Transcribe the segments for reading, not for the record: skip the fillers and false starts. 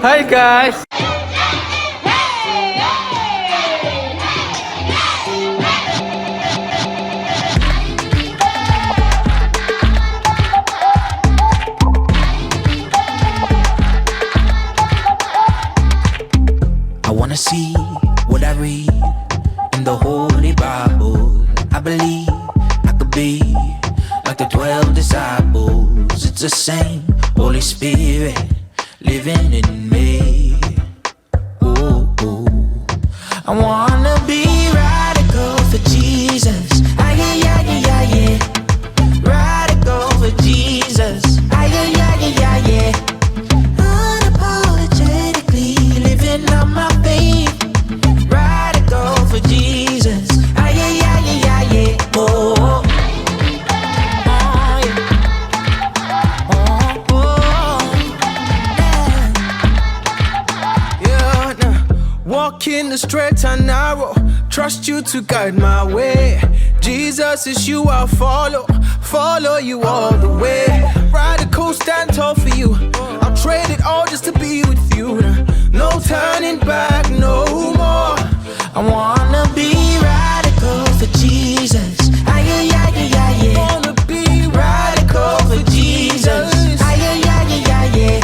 Hai guys. I wanna see what I read in the Holy Bible. I believe I could be like the 12 disciples. It's the same Holy Spirit living in me. Ooh, ooh. I wanna be radical for Jesus. Ah, yeah, yeah, yeah, yeah, yeah. Radical for Jesus. Ah, yeah, yeah, yeah, yeah, yeah. Unapologetically living on my faith. Radical for Jesus. Ah, yeah, yeah, yeah, yeah, yeah. Oh, oh. Walk in the straight and narrow, trust you to guide my way. Jesus is you, I'll follow you all the way. Radical, stand tall for you. I'll trade it all just to be with you. No turning back, no more. I wanna be radical for Jesus. Ah, yeah, yeah, yeah, yeah, yeah. Wanna be Radical for Jesus. Ah, yeah, yeah, yeah, yeah, yeah.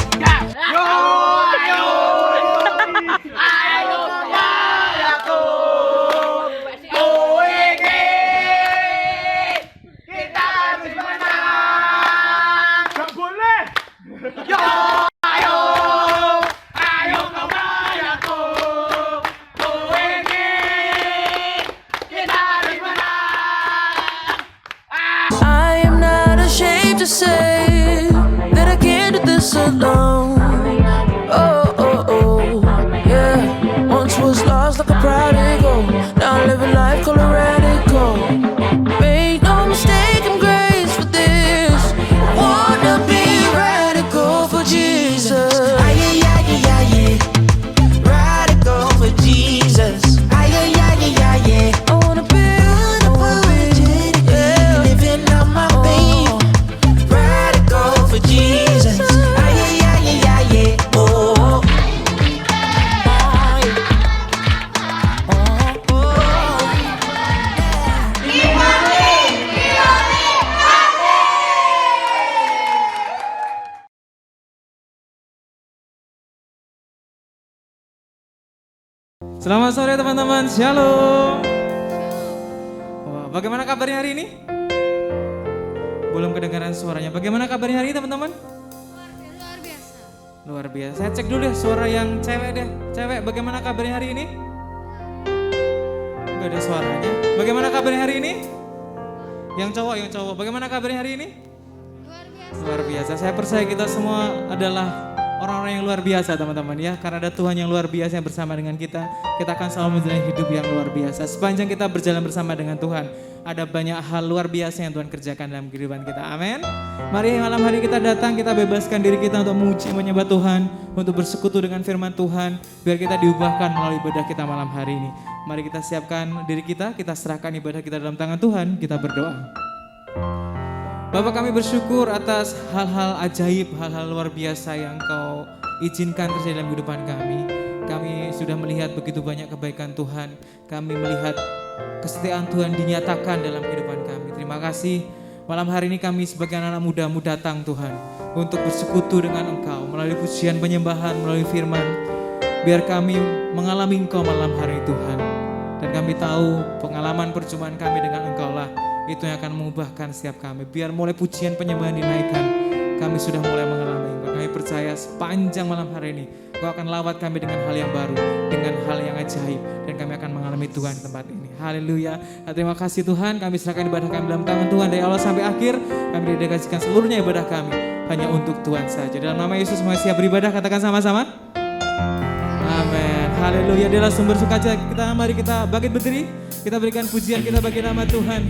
I am not ashamed to say that I can't do this alone. Oh, oh, oh, yeah. Once was lost like a prodigal, now I'm living life color radical. Make no mistake, I'm graced for this. Wanna be radical for Jesus. Ah, yeah, yeah, yeah, yeah, yeah. Radical for Jesus. Ah, yeah, yeah, yeah, yeah, yeah. I wanna be Unapologetically living on my faith. Radical for Jesus. Ah, yeah, yeah, yeah, yeah, yeah. Oh, oh. Oh, oh. Selamat sore teman-teman, shalom. Wah, bagaimana kabarnya hari ini? Belum kedengaran suaranya. Bagaimana kabarnya hari ini teman-teman? Luar biasa. Luar biasa. Saya cek dulu deh suara yang cewek deh. Cewek, bagaimana kabarnya hari ini? Gak ada suaranya. Bagaimana kabarnya hari ini? Yang cowok. Bagaimana kabarnya hari ini? Luar biasa. Luar biasa. Saya percaya kita semua adalah orang-orang yang luar biasa teman-teman ya. Karena ada Tuhan yang luar biasa yang bersama dengan kita. Kita akan selalu menjalani hidup yang luar biasa. Sepanjang kita berjalan bersama dengan Tuhan, ada banyak hal luar biasa yang Tuhan kerjakan dalam kehidupan kita. Amin. Mari malam hari kita datang, kita bebaskan diri kita untuk memuji, menyembah Tuhan, untuk bersekutu dengan firman Tuhan, biar kita diubahkan melalui ibadah kita malam hari ini. Mari kita siapkan diri kita serahkan ibadah kita dalam tangan Tuhan, kita berdoa. Bapak, kami bersyukur atas hal-hal ajaib, hal-hal luar biasa yang Kau izinkan terjadi dalam kehidupan kami. Kami sudah melihat begitu banyak kebaikan Tuhan. Kami melihat kesetiaan Tuhan dinyatakan dalam kehidupan kami. Terima kasih. Malam hari ini kami sebagai anak muda mau datang Tuhan untuk bersekutu dengan Engkau melalui pujian penyembahan, melalui firman. Biar kami mengalami Engkau malam hari ini Tuhan. Dan kami tahu pengalaman perjumpaan kami dengan Engkau lah itu yang akan mengubahkan setiap kami. Biar mulai pujian penyembahan dinaikkan, kami sudah mulai mengalami Engkau. Kami percaya sepanjang malam hari ini Kau akan lawat kami dengan hal yang baru, dengan hal yang ajaib, dan kami akan mengalami Tuhan di tempat ini. Haleluya. Terima kasih Tuhan, kami serahkan ibadah kami dalam tangan Tuhan dari awal sampai akhir. Kami dedikasikan seluruhnya ibadah kami hanya untuk Tuhan saja. Dalam nama Yesus semua siap beribadah, katakan sama-sama. Amin. Haleluya. Dia adalah sumber sukacita kita. Mari kita bangkit berdiri. Kita berikan pujian kita bagi nama Tuhan.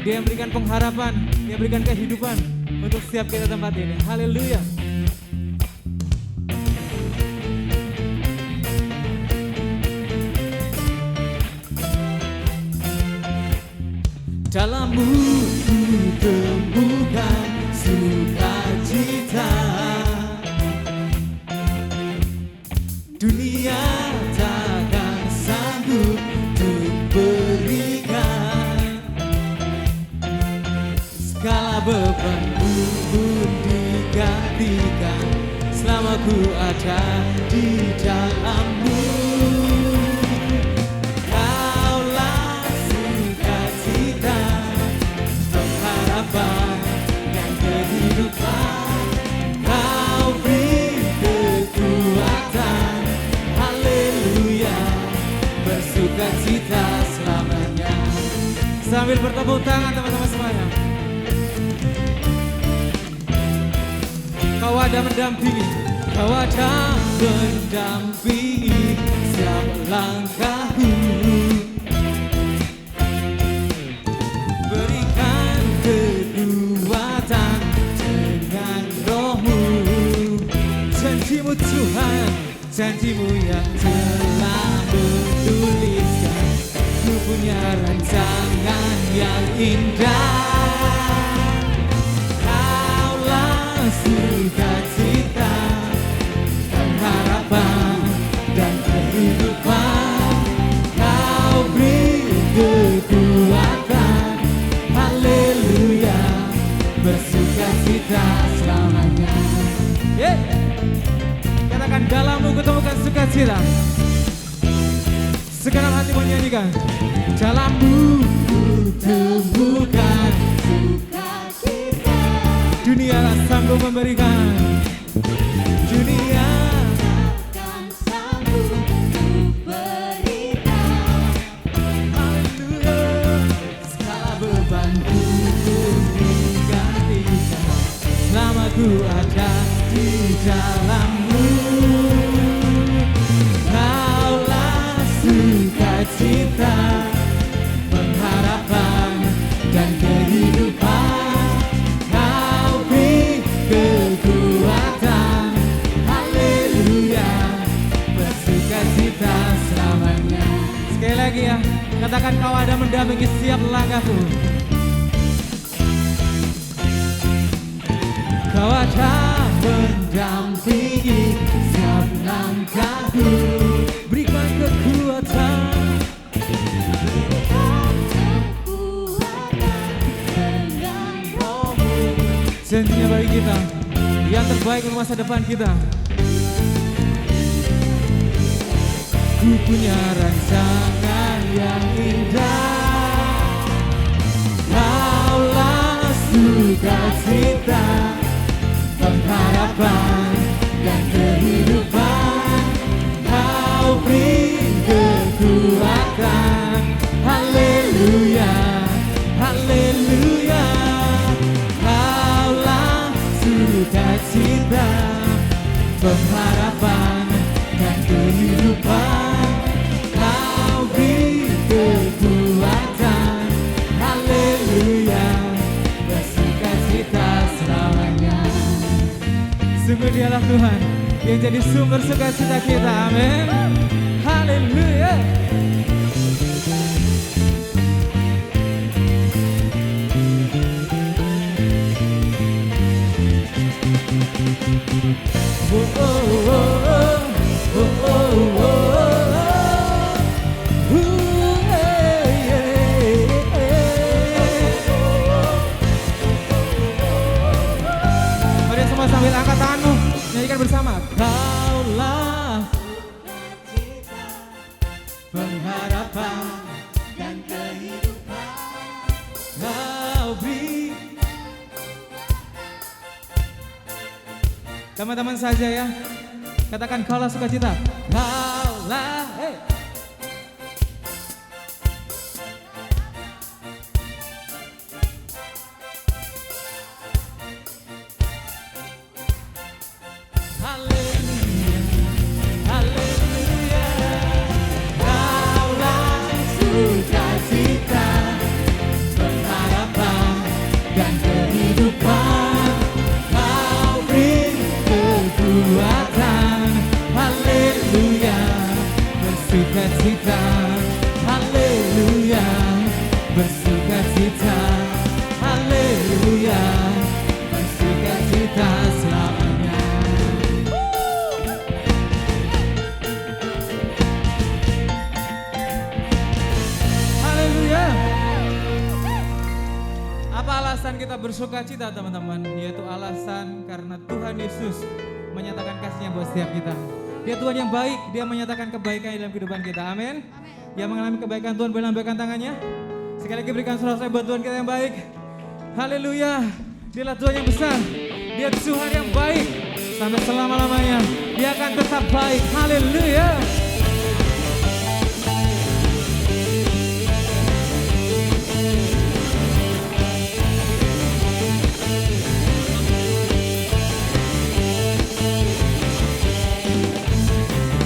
Dia yang berikan pengharapan, Dia berikan kehidupan untuk setiap kita tempat ini. Haleluya. Dalammu temukan sukacita, selama ku ada di dalammu. Kaulah sukacita, pengharapan dan kehidupan. Kau beri kekuatan, haleluya, bersukacita selamanya. Sambil bertepuk tangan teman-teman semuanya. Kau ada mendampingi, kau ada mendampingi setiap langkahku. Berikan kekuatan dengan rohmu. Janjimu Tuhan, janjimu yang telah menuliskan. Ku punya rancangan yang indah. Kaulah sukacita, pengharapan dan kehidupan. Kau beri kekuatan, haleluya, bersukacita selamanya. Katakan dalammu kutemukan sukacita. Segenap hati menyanyikan. Dalammu kutemukan sukacita. Dunia tak sanggup memberikan. Dunia takkan sanggup memberikan. Haleluya, segala bebanku digantikan. Selama ku ada di dalammu. Kaulah sukacita, pengharapan dan kehidupan. Kau beri kekuatan, haleluya, bersukacita selamanya. Sekali lagi ya, katakan kau ada mendampingi setiap langkahku. Kau ada mendampingi setiap langkahku. Berikan kekuatan, janjinya bagi kita yang terbaik untuk masa depan kita. Ku punya rancangan yang indah. Kaulah sukacita, pengharapan dan kehidupan. Kau beri kekuatan, haleluya, haleluya. Kaulah sukacita, pengharapan dan kehidupan. Kau beri kekuatan, haleluya, bersukacita selamanya. Sungguh dialah Tuhan yang jadi sumber sukacita kita, amin. Haleluya. Oh, oh, oh, oh, oh, oh, oh, oh. Mari semua sambil angkat tanganmu, nyanyikan bersama. Kaulah pengharapan dan kehidupan. Kau beri. Teman-teman saja ya, katakan kaulah sukacita. Kaulah, haleluya, haleluya. Kaulah sukacita, pengharapan dan kehidupan. Kau beri kekuatan, haleluya, bersukacita, haleluya, bersukacita, haleluya, bersukacita selamanya. Haleluya. Apa alasan kita bersuka cita teman-teman? Yaitu alasan karena Tuhan Yesus menyatakan buat setiap kita. Dia Tuhan yang baik, dia menyatakan kebaikan dalam kehidupan kita. Amin. Yang mengalami kebaikan Tuhan boleh lambaikan tangannya. Sekali lagi berikan sorak-sorai buat Tuhan kita yang baik. Haleluya. Dialah Tuhan yang besar. Dia Tuhan yang baik. Sampai selama-lamanya dia akan tetap baik. Haleluya.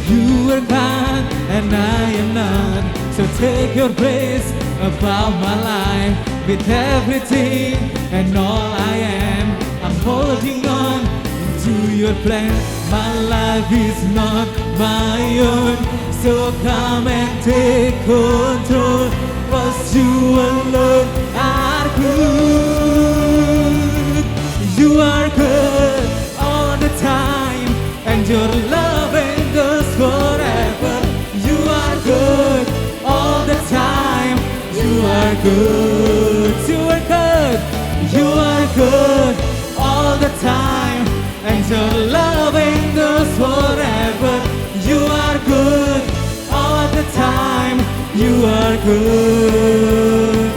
You are God and I am not. So take your place above my life. With everything and all I am, I'm holding on to your plan. My life is not my own. So come and take control. 'Cause you alone are good. You are good all the time. And your love endures forever. You are good all the time. You are good. You are good. You are good all the time. And your love endures forever. You are good all the time. You are good.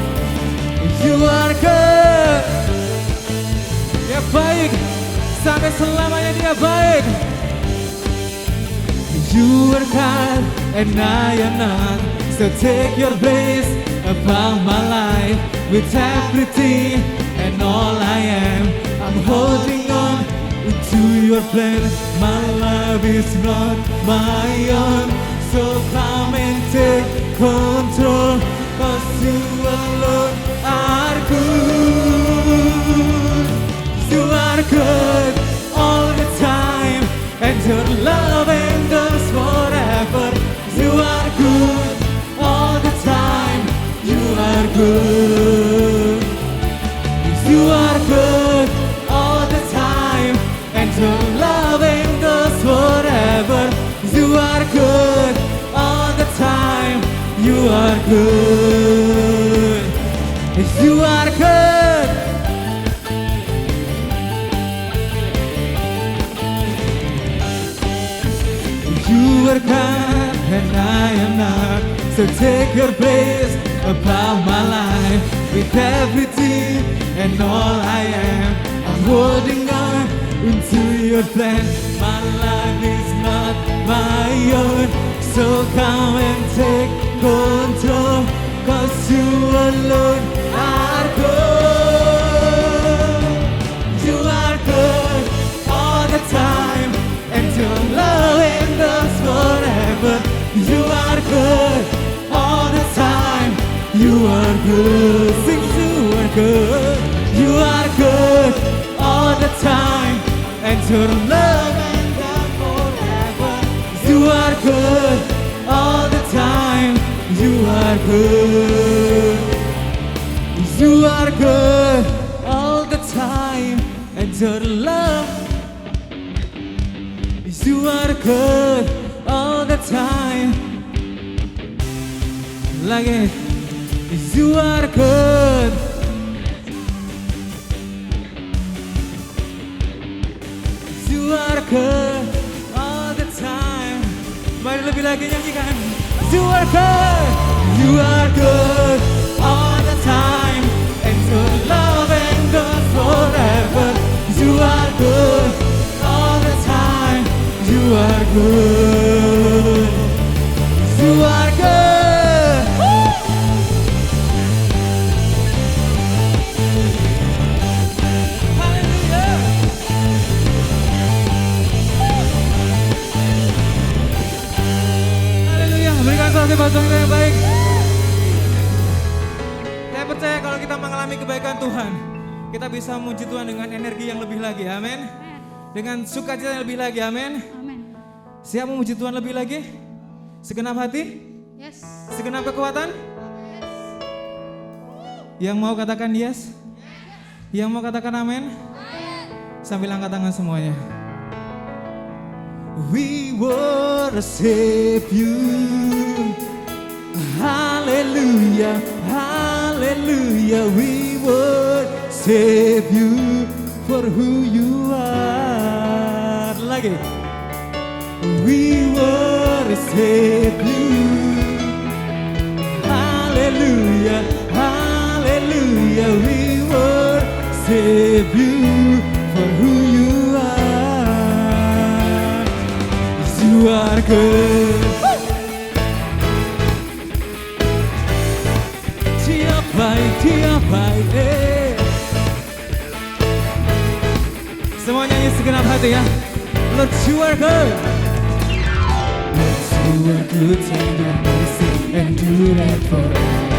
You are good. Dia baik. Sampai selamanya dia baik. You are God and I am not. So take your place above my life. With everything and all I am, I'm holding on to your plan. My life is not my own. So come and take control. 'Cause you alone are good. You are good all the time. And your love endures forever. You are good all the time. You are good. You are good all the time. And your love endures forever. You are good all the time. You are good. You are good. You are God and I am not. So take your place above my life. With everything and all I am, I'm holding on to your plan. My life is not my own. So come and take control. 'Cause you alone are good. You are good all the time. And your love endures forever. You are good all the time. You are good. Sing, you are good. You are good all the time. And your love endures forever. You are good all the time. You are good. You are good all the time. And your love. You are good all the time. Lagi. You are good. You are good all the time. Mari lebih lagi nyanyikan. You are good. You are good all the time. And your love endures forever. You are good all the time. You are good. You are good. Hallelujah. Haleluya. Berikan selamat buat Tuhan yang baik. Saya percaya kalau kita mengalami kebaikan Tuhan, kita bisa memuji Tuhan dengan energi yang lebih lagi. Amin. Dengan sukacita yang lebih lagi. Amin. Amin. Siap memuji Tuhan lebih lagi? Segenap hati? Yes. Segenap kekuatan? Yes. Yang mau katakan yes? Yang mau katakan amin? Sambil angkat tangan semuanya. We worship you. Hallelujah, hallelujah. We worship you for who you are. Lagi. We worship you. Hallelujah, hallelujah. We worship you for who you are. You are good. Dia baik, Semua nyanyi segenap hati ya. Lord, you are good. Lord, you are good, and your mercy endureth forever.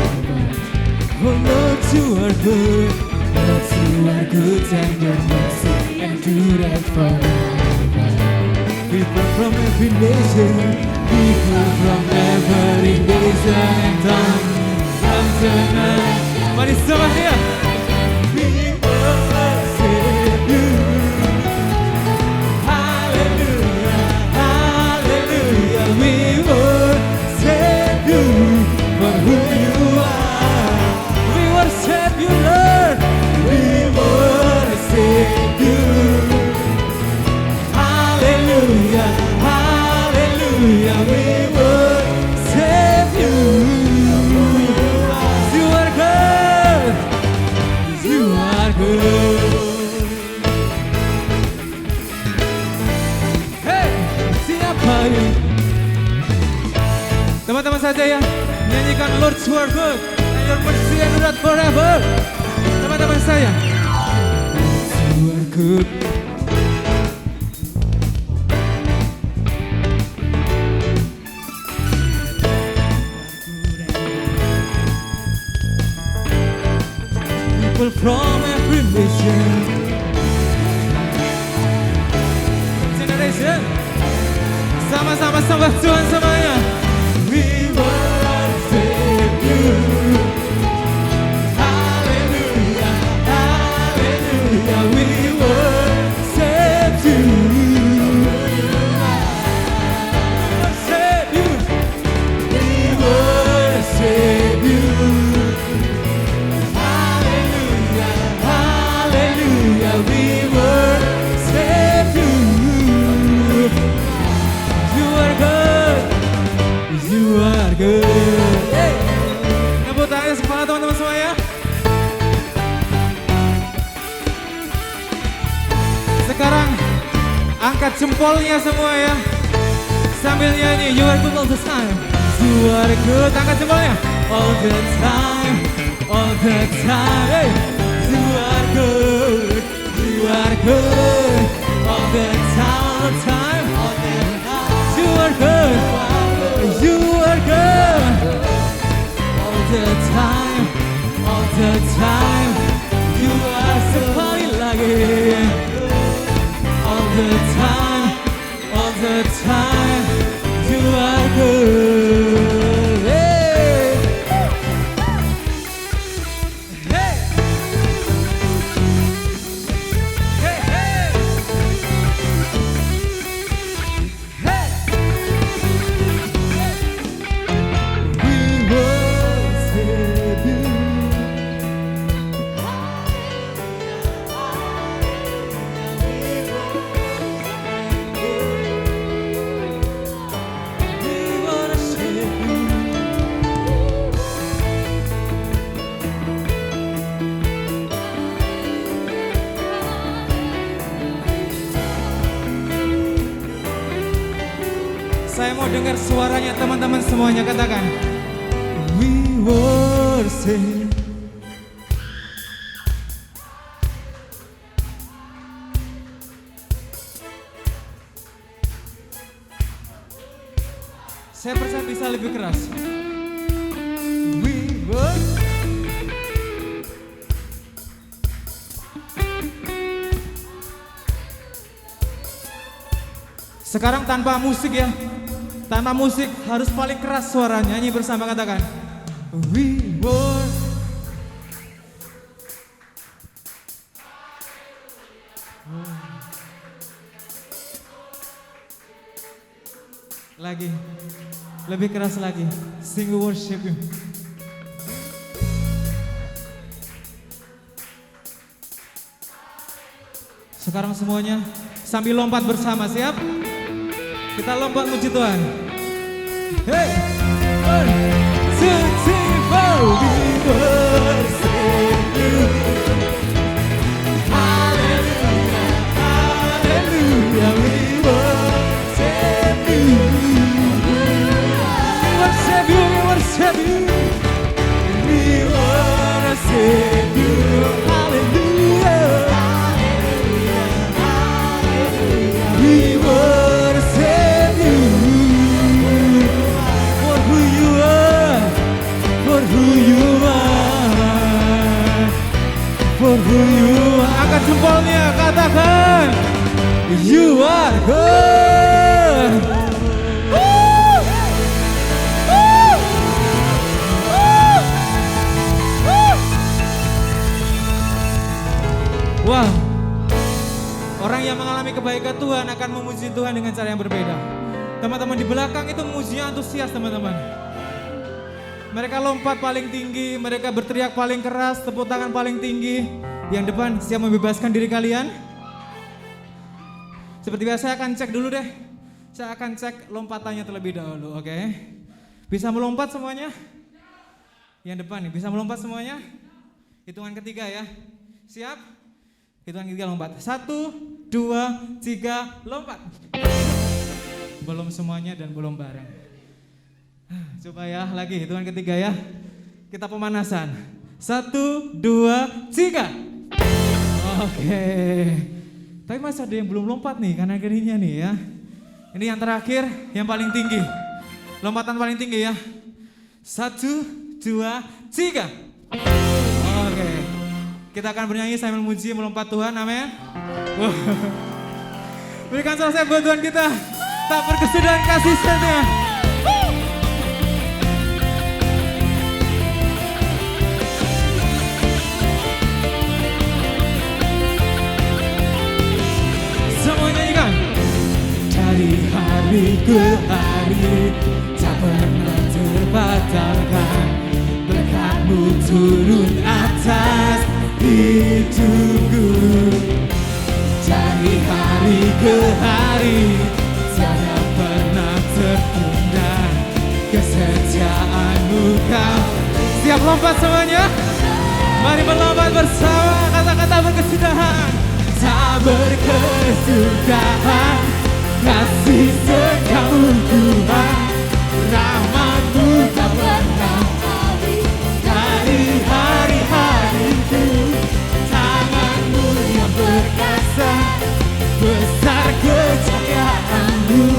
Oh Lord, you are good. Lord, you are good, and your mercy endureth forever. People from every nation, people from every nation and tongue, come tonight. Mari sama dia. We worship you. Hallelujah, hallelujah. We worship you for who you are. We worship you, Lord. We worship you. Hallelujah, hallelujah. We worship you. You are good. You are good. Hey, siapa ini? Teman-teman saja ya, nyanyikan Lord, you are good, and your mercy endureth forever. Teman-teman saya, Lord, you are good. People from every nation, generation, sama-sama sembah Tuhan semuanya. We worship you. Hallelujah, hallelujah. We worship you. Worship you. We worship you. Hallelujah, hallelujah. We worship you. You are good. You are good. Hey. Tepuk tangan semangat teman-teman semua ya. Sekarang angkat jempolnya semua ya. Sambil nyanyi you are good all the time. You are good. Angkat jempolnya. All the time. All the time. Hey. You are good. You are good. All the time. All the time. You are good. You are good. All the time. All the time. You are sekali lagi. All the time. All the time. You are good. Hey. Hey. Hey, hey. Hey. We worship you. We worship you. Saya mau dengar suaranya teman-teman semuanya, katakan we worship. Saya percaya bisa lebih keras. We worship. Sekarang tanpa musik ya. Tanpa musik harus paling keras suaranya. Nyanyi bersama, katakan we worship. Lagi, lebih keras lagi. Sing we worship you. Sekarang semuanya sambil lompat bersama, siap? Kita lompat muji Tuhan. Hey, one, two, three, four. We worship you. Hallelujah, hallelujah. We worship you. We worship you, we worship you. We worship you. Hallelujah. We worship you for who you are, for who you are, for who you are. Angkat jempolnya, katakan, you are good. Wah, orang yang mengalami kebaikan Tuhan akan memuji Tuhan dengan cara yang berbeda. Teman-teman di belakang itu memujinya antusias teman-teman. Mereka lompat paling tinggi, mereka berteriak paling keras, tepuk tangan paling tinggi. Yang depan siap membebaskan diri kalian? Seperti biasa saya akan cek dulu deh. Saya akan cek lompatannya terlebih dahulu, oke? Bisa melompat semuanya? Yang depan nih, bisa melompat semuanya? Hitungan ketiga ya. Siap? Hitungan ketiga lompat. 1, 2, 3, lompat. Belum semuanya dan belum bareng. Coba ya, lagi hitungan ketiga ya. Kita pemanasan. 1, 2, 3. Oke. Tapi masih ada yang belum lompat nih, kanan kirinya nih ya. Ini yang terakhir, yang paling tinggi. Lompatan paling tinggi ya. 1, 2, 3. Oke. Kita akan bernyanyi sambil memuji, melompat Tuhan, amin. Berikan selesai buat Tuhan kita. Tak berkesudahan kasih setia. Semua nyanyikan. Dari hari ke hari tak pernah terbatalkan. Berkat-Mu turun atas hidupku. Dari hari ke hari tiada pernah tertunda. Kesetiaan-Mu Kau. Siap lompat semuanya? Mari melompat bersama, kata-kata berkesudahan. Tak berkesudahan kasih setiamu Tuhan. Rahmat-Mu tak pernah habis dari hari-hariku. Tangan-Mu yang perkasa, besar kejayaan-Mu,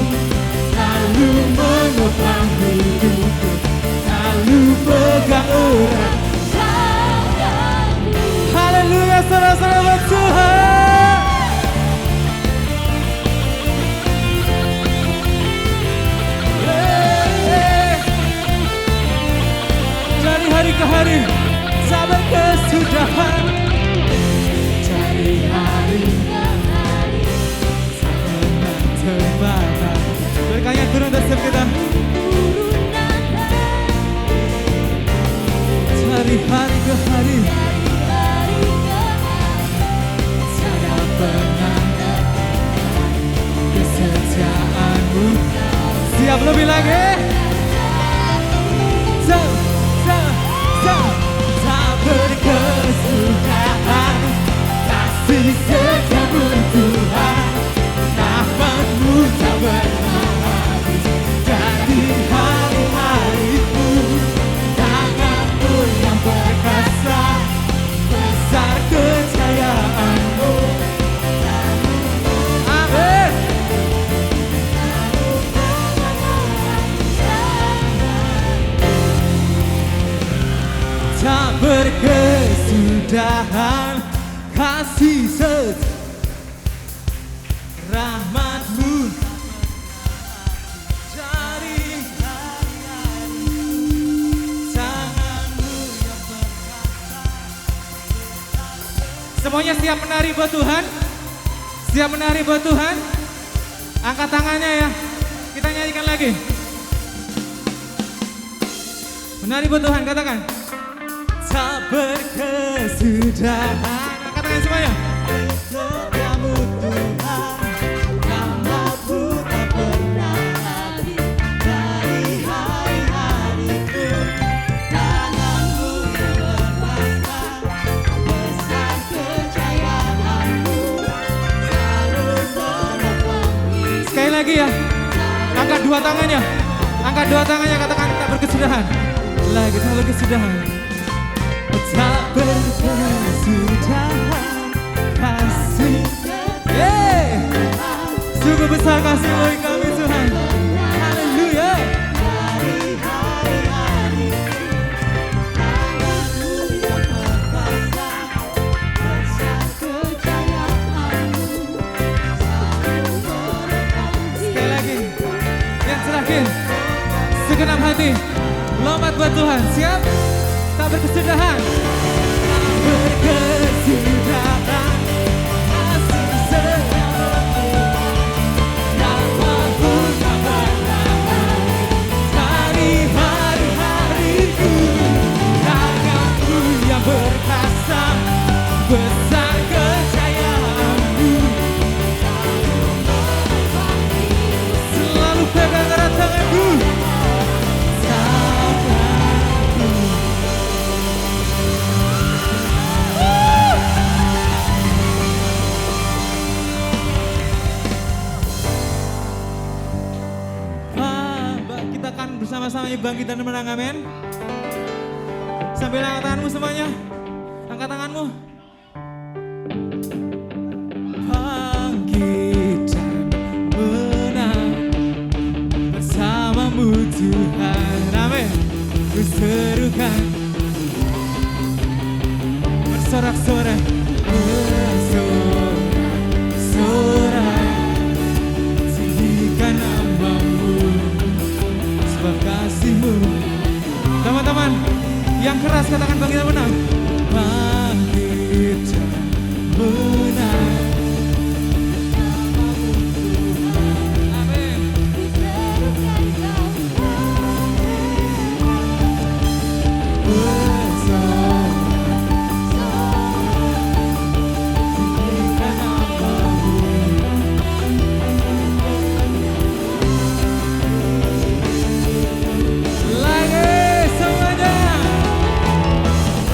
selalu menopang hidupku, selalu pegang erat. Haleluya, saudara-saudara Tuhan. Dari hari ke hari sabar kesudahan. Dari hari ke hari sabar terbatas. Berkaya turun dan setiap kita. Dari hari ke hari tiada pernah kesetiaan-Mu. Siap lebih lagi. Tak berkesudahan kasih setiamu Tuhan. Rahmat-Mu tak pernah habis dari hari-hariku. Tangan-Mu yang perkasa, besar kejayaan-Mu. Amin. Tak berkesudahan kasih setia, rahmat-Mu dari tangan-Mu yang perkasa. Semuanya siap menari buat Tuhan? Siap menari buat Tuhan? Angkat tangannya ya. Kita nyanyikan lagi. Menari buat Tuhan, katakan. Tak berkesudahan. Angkat tangan semuanya. Setiamu Tuhan, rahmat-Mu tak pernah Angkat dua tangannya. Angkat dua tangannya, katakan tak berkesudahan. Lagi tak berkesudahan. Tak berkesudahan kasih. Sungguh besar kasih bagi kami Tuhan. Haleluya. Sekali lagi, yang terakhir, segenap hati, lompat buat Tuhan. Siap? Tak berkesudahan. Tak berkesudahan kasih setiamu. Apapun kabar dari hari-hariku, tanganmu yang berkasa, besar kejayaanmu. Selalu pegang erat tanganku. Kita akan bersama-sama bangkit dan menang, amin. Sambil angkat tanganmu semuanya. Angkat tanganmu. Bangkit dan menang bersamamu Tuhan, amin. Ku serukan bersorak-sorai, bersorak-sorai, tinggikan namamu, sebab kasihmu. Teman-teman yang keras katakan bangkit dan menang. Bangkit dan menang. Amin. Tinggikan namamu. Lagi semuanya.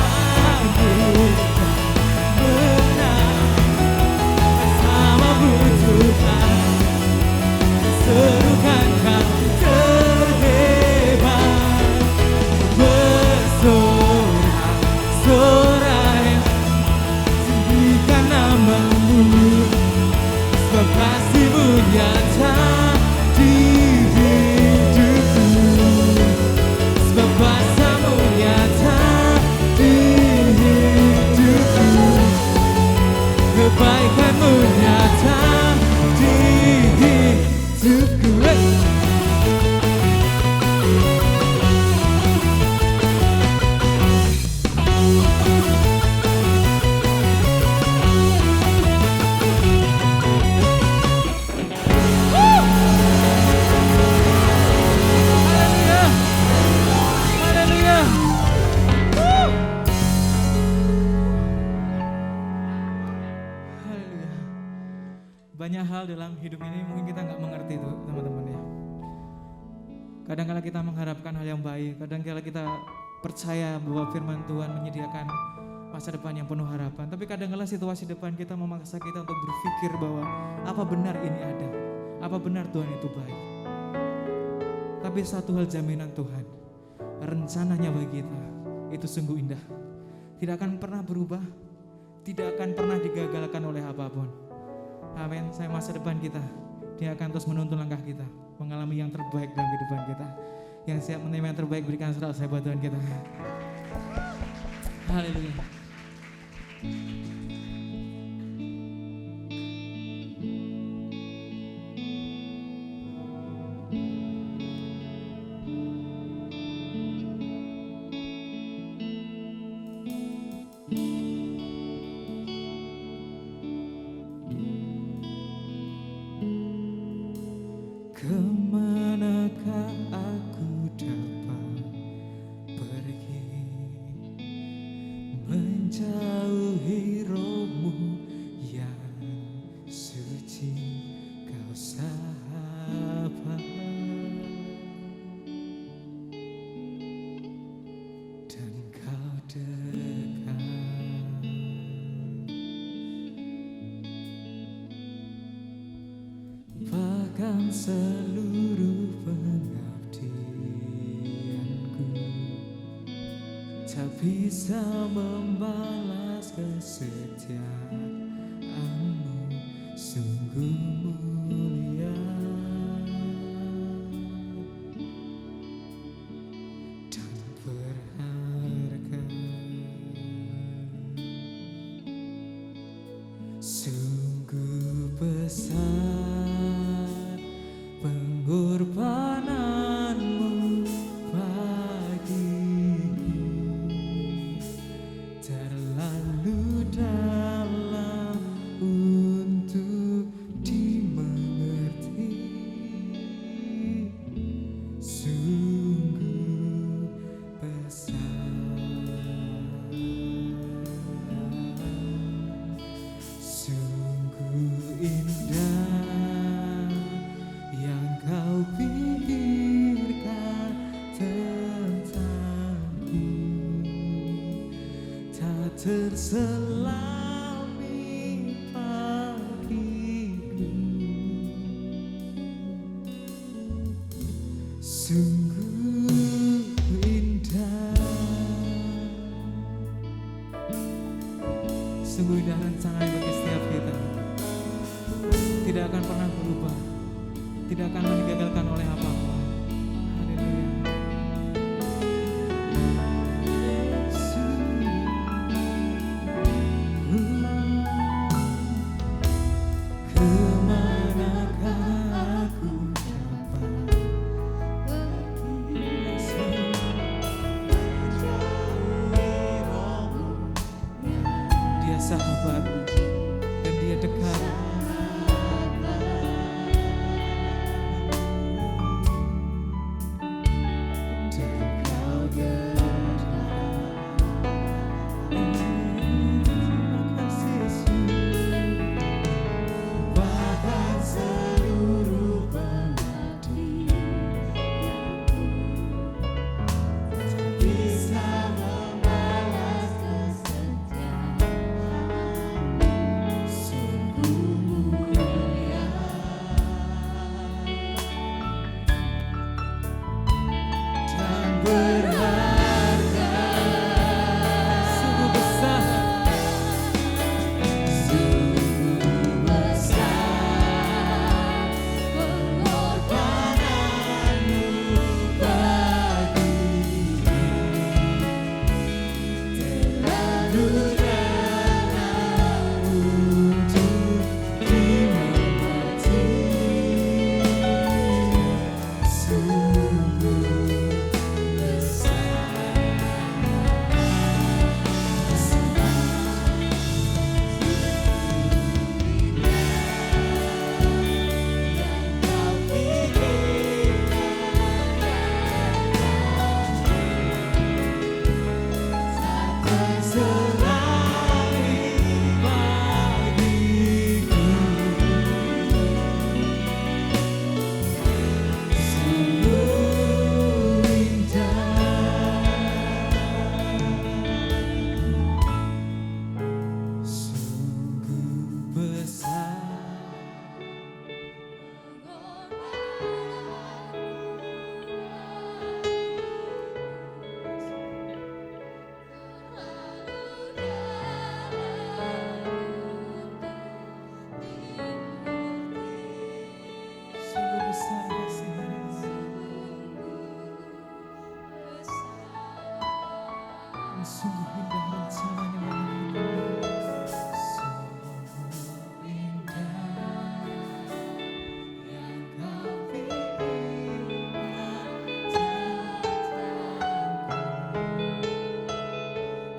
Bangkit dan menang bersamamu Tuhan. Serukan kau terhebat, bersorak-sorai, tinggikan namamu, sebab kasihmu nyata di hidupku, sebab kuasa-Mu nyata di hidupku, kebaikan-Mu nyata di hidupku. Haleluya. Haleluya. Haleluya. Banyak hal dalam hidup ini mungkin kita nggak mengerti tuh teman-teman ya. Kadang-kala kita mengharapkan hal yang baik, kadang-kala kita percaya bahwa firman Tuhan menyediakan masa depan yang penuh harapan. Tapi kadang-kala situasi depan kita memaksa kita untuk berpikir bahwa apa benar ini ada, apa benar Tuhan itu baik. Tapi satu hal jaminan Tuhan, rencananya bagi kita itu sungguh indah. Tidak akan pernah berubah, tidak akan pernah digagalkan oleh apapun. Amin. Saya masa depan kita, Dia akan terus menuntun langkah kita, mengalami yang terbaik dalam kehidupan kita. Yang siap menerima yang terbaik, berikan sorak saya buat Tuhan kita. Haleluya. Kemanakah aku dapat pergi, menjauhi rohmu yang suci, kau sahabat dan kau dekat. Bahkan seluruh bisa membalas kesetiaanmu, sungguh mulia dan berharga. Sungguh besar pengorbananmu bagiku, terlalu dalam untuk dimengerti. Sungguh besar, sungguh indah yang kau pikirkan tentangku, tak terselami bagiku. Sungguh indah, sungguh indah rancangan bagi setiap kita. Tidak akan pernah berubah, tidak akan digagalkan oleh apapun. Haleluya. Kemanakah aku dapat Dia sahabatmu dan dia dekat. Sungguh indah rancangannya bagi kita. Sungguh indah yang kau pikirkan tentangku,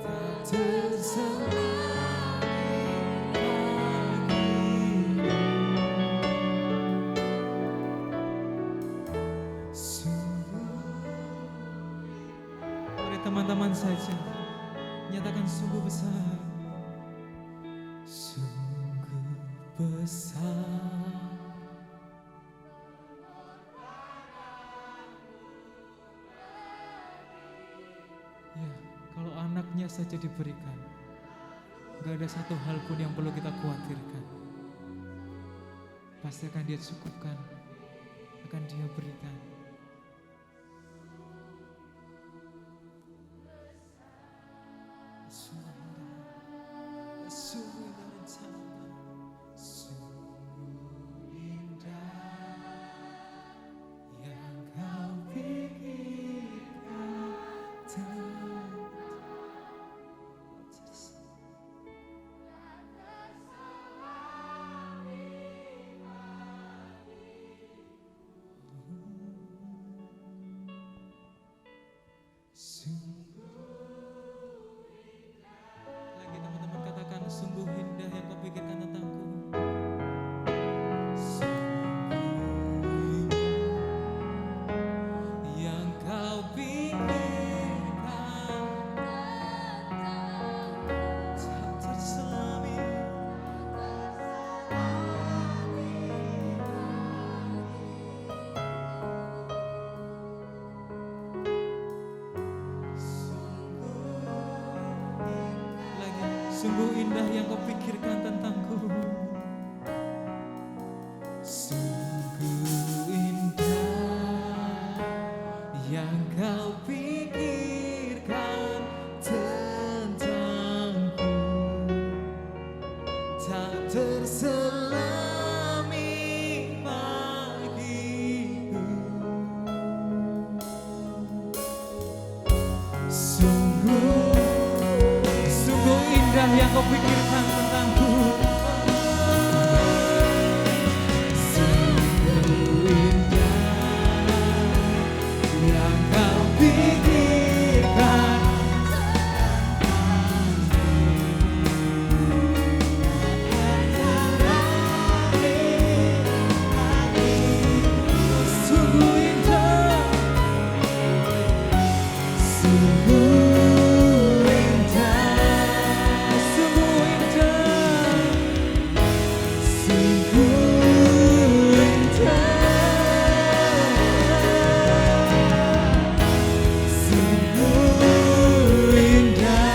tak terselami bagiku. Mari teman-teman saja nyatakan sungguh besar, sungguh besar. Ya, kalau anaknya saja diberikan, gak ada satu hal pun yang perlu kita khawatirkan. Pasti akan dia cukupkan, akan dia berikan. Sungguh indah yang kau pikirkan tentangku. Sungguh indah yang kau pikirkan tentangku. Tak terselami bagiku. Sungguh indah yang kau pikirkan tentangku. Sungguh indah yang kau pikirkan. Sungguh indah. Sungguh indah. Sungguh indah. Sungguh indah. Sungguh indah.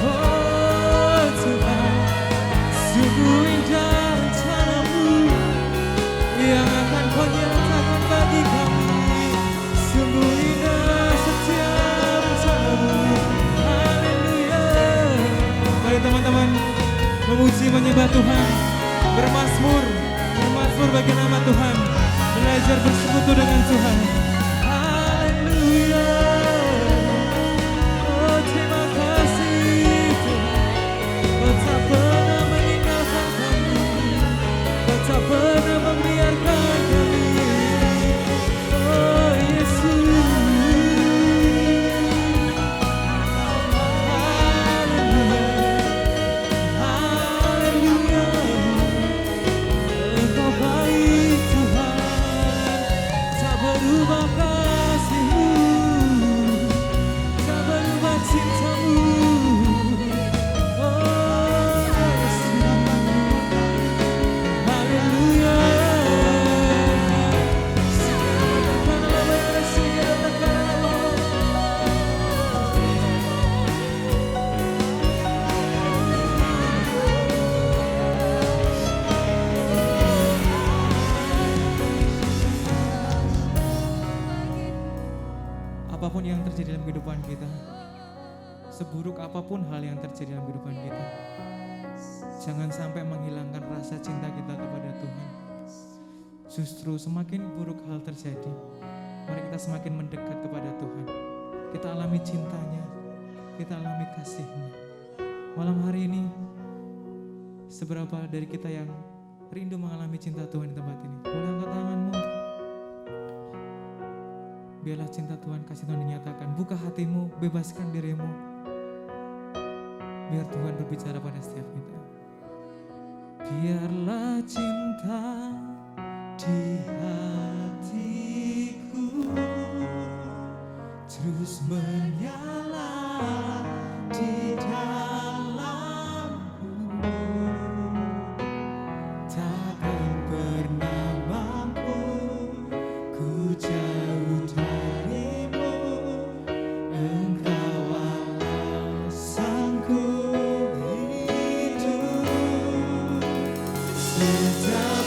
Oh Tuhan, sungguh indah rencanamu yang akan kau nyatakan bagi kami. Sungguh indah setiap rencanamu. Haleluya. Mari teman-teman memuji menyembah Tuhan, bermazmur bagi nama Tuhan, belajar bersekutu dengan Tuhan. Haleluya. Oh terima kasih Tuhan, Kau tak pernah meninggalkan kami, Kau tak pernah membiarkan kami. Oh Yesus. Haleluya. Engkau baik Tuhan, tak berubah kasih-Mu, tak berubah cinta-Mu. Oh Yesus. Haleluya. Apapun yang terjadi dalam kehidupan kita, seburuk apapun hal yang terjadi dalam kehidupan kita, jangan sampai menghilangkan rasa cinta kita kepada Tuhan. Justru semakin buruk hal terjadi, mari kita semakin mendekat kepada Tuhan. Kita alami cintanya, kita alami kasih-Nya. Malam hari ini, seberapa dari kita yang rindu mengalami cinta Tuhan di tempat ini? Boleh angkat tanganmu. Biarlah cinta Tuhan, kasih Tuhan dinyatakan. Buka hatimu, bebaskan dirimu. Biar Tuhan berbicara pada setiap kita. Biarlah cinta di hatiku terus menyala di dalammu. Takkan pernah mampu ku jauh darimu. Engkau alasanku hidup. Setiap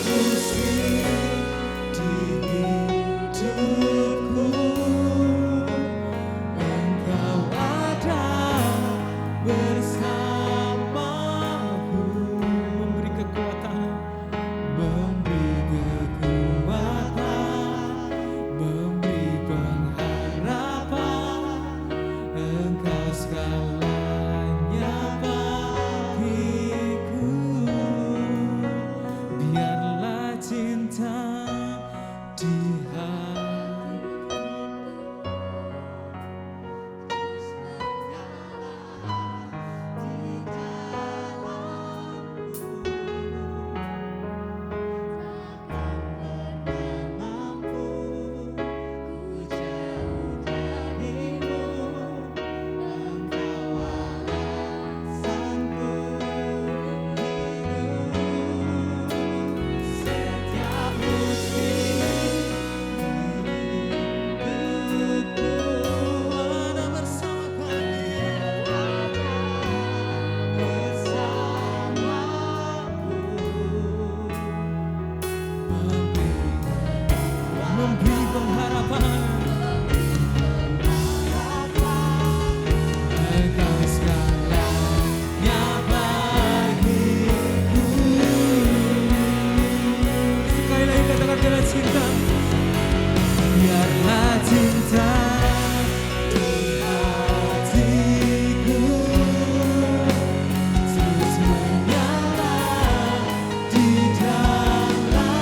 memberi pengharapan. Engkau segalanya bagiku. Sekali lagi katakan biarlah cinta, biarlah cinta di hatiku terus menyala di dalammu,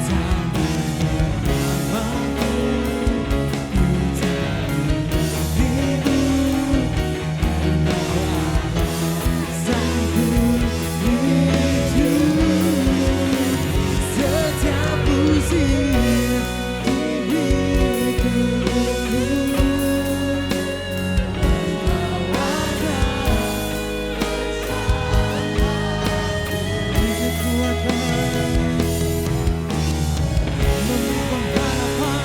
tak pernah mampu ku cari dirimu. Engkau alasanku hidup, setiap usir diriku engkau ada, beri kekuatan, memberi pengharapan.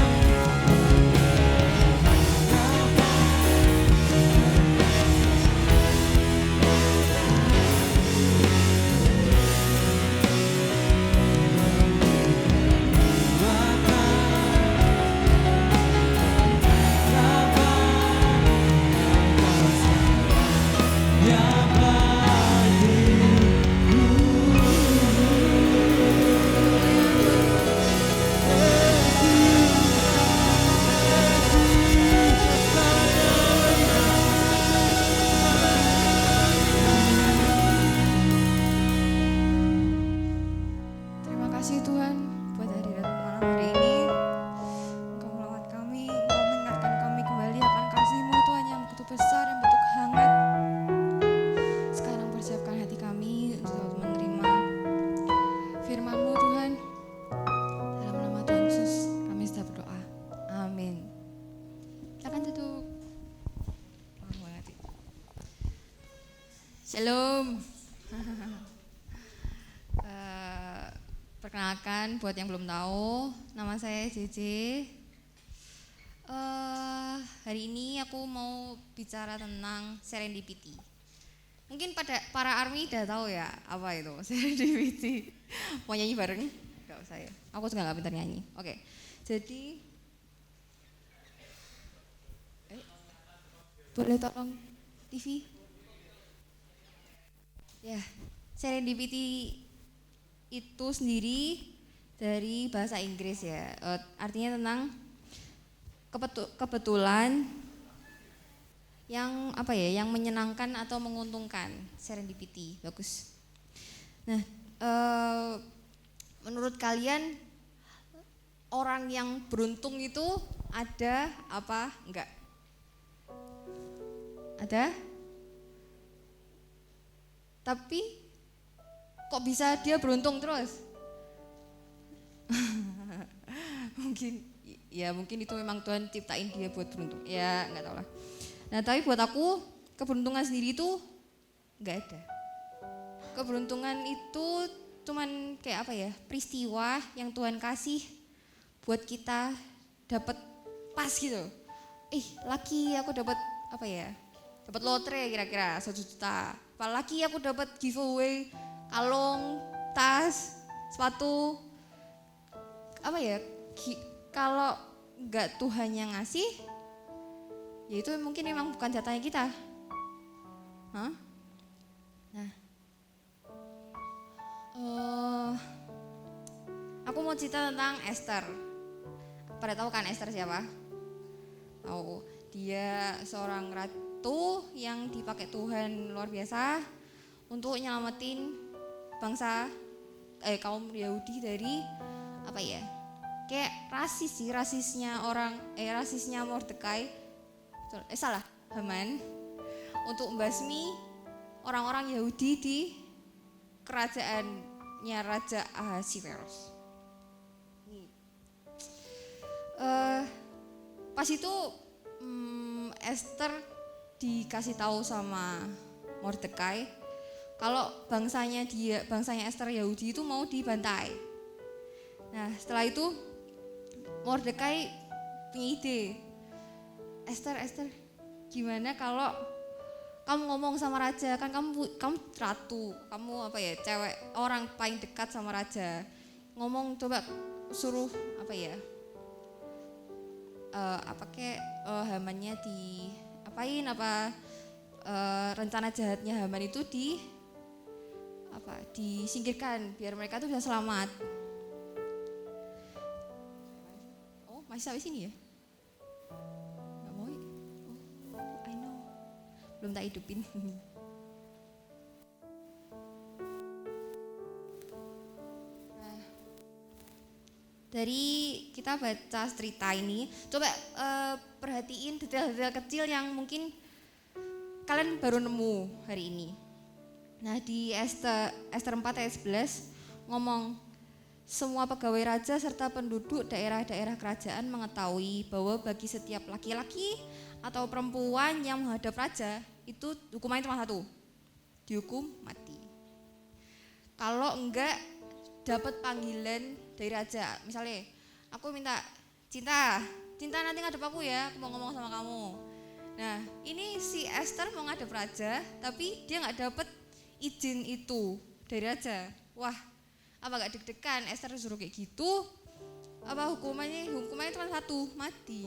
Terima kasih Tuhan buat hadirat malam hari ini. Engkau melawat kami, Engkau mengingatkan kami kembali akan kasih-Mu Tuhan yang begitu besar, yang begitu hangat. Sekarang persiapkan hati kami untuk menerima firman-Mu Tuhan. Dalam nama Tuhan Yesus kami sudah berdoa. Amin. Silakan duduk. Lama banget. Shalom. Perkenalkan buat yang belum tahu, nama saya JJ. Hari ini aku mau bicara tentang serendipity. Mungkin pada para army udah tahu ya apa itu serendipity. Mau nyanyi bareng? Gak usah ya. Aku juga nggak pintar nyanyi. Oke. Jadi, boleh tolong TV? Ya, serendipity itu sendiri dari bahasa Inggris ya, artinya tentang kebetulan yang apa ya, yang menyenangkan atau menguntungkan, serendipity, bagus. Nah, menurut kalian orang yang beruntung itu ada apa enggak? Ada? Tapi kok bisa dia beruntung terus? mungkin itu memang Tuhan ciptain dia buat beruntung. Ya nggak tahu lah. Nah tapi buat aku keberuntungan sendiri itu nggak ada. Keberuntungan itu cuman kayak apa ya, peristiwa yang Tuhan kasih buat kita dapat pas gitu. Laki aku dapat apa ya? Dapat lotre kira-kira 1 juta. Apalagi aku dapat giveaway kalung, tas, sepatu, apa ya? Kalau nggak Tuhan yang ngasih, ya itu mungkin memang bukan jatahnya kita. Hah? Nah, aku mau cerita tentang Esther. Pada tahu kan Esther siapa? Tahu. Dia seorang ratu yang dipakai Tuhan luar biasa untuk nyelamatin bangsa kaum Yahudi dari apa ya, kayak rasisnya Mordekai, Haman, untuk membasmi orang-orang Yahudi di kerajaannya Raja Ahasiweros. Pas itu Esther dikasih tahu sama Mordekai kalau bangsanya Esther Yahudi itu mau dibantai. Nah setelah itu Mordekai punya ide, Esther gimana kalau kamu ngomong sama raja, kan kamu ratu, kamu apa ya, cewek orang paling dekat sama raja. Ngomong, coba suruh apa ya, Hamannya di apain, rencana jahatnya Haman itu disingkirkan biar mereka tuh bisa selamat. Oh, masih sampai sini ya? Nggak mau ya? Oh, I know. Belum tak hidupin. Nah, dari kita baca cerita ini, coba perhatiin detail-detail kecil yang mungkin kalian baru nemu hari ini. Nah, di Ester 4 ayat 11 ngomong, semua pegawai raja serta penduduk daerah-daerah kerajaan mengetahui bahwa bagi setiap laki-laki atau perempuan yang menghadap raja itu hukumannya cuma satu, dihukum mati. Kalau enggak dapat panggilan dari raja, misalnya aku minta, Cinta nanti ngadep aku ya, aku mau ngomong sama kamu. Nah, ini si Esther mau ngadep raja, tapi dia nggak dapat izin itu dari raja. Wah, apa gak deg-degan Esther disuruh kayak gitu? Apa hukumannya cuma satu, mati.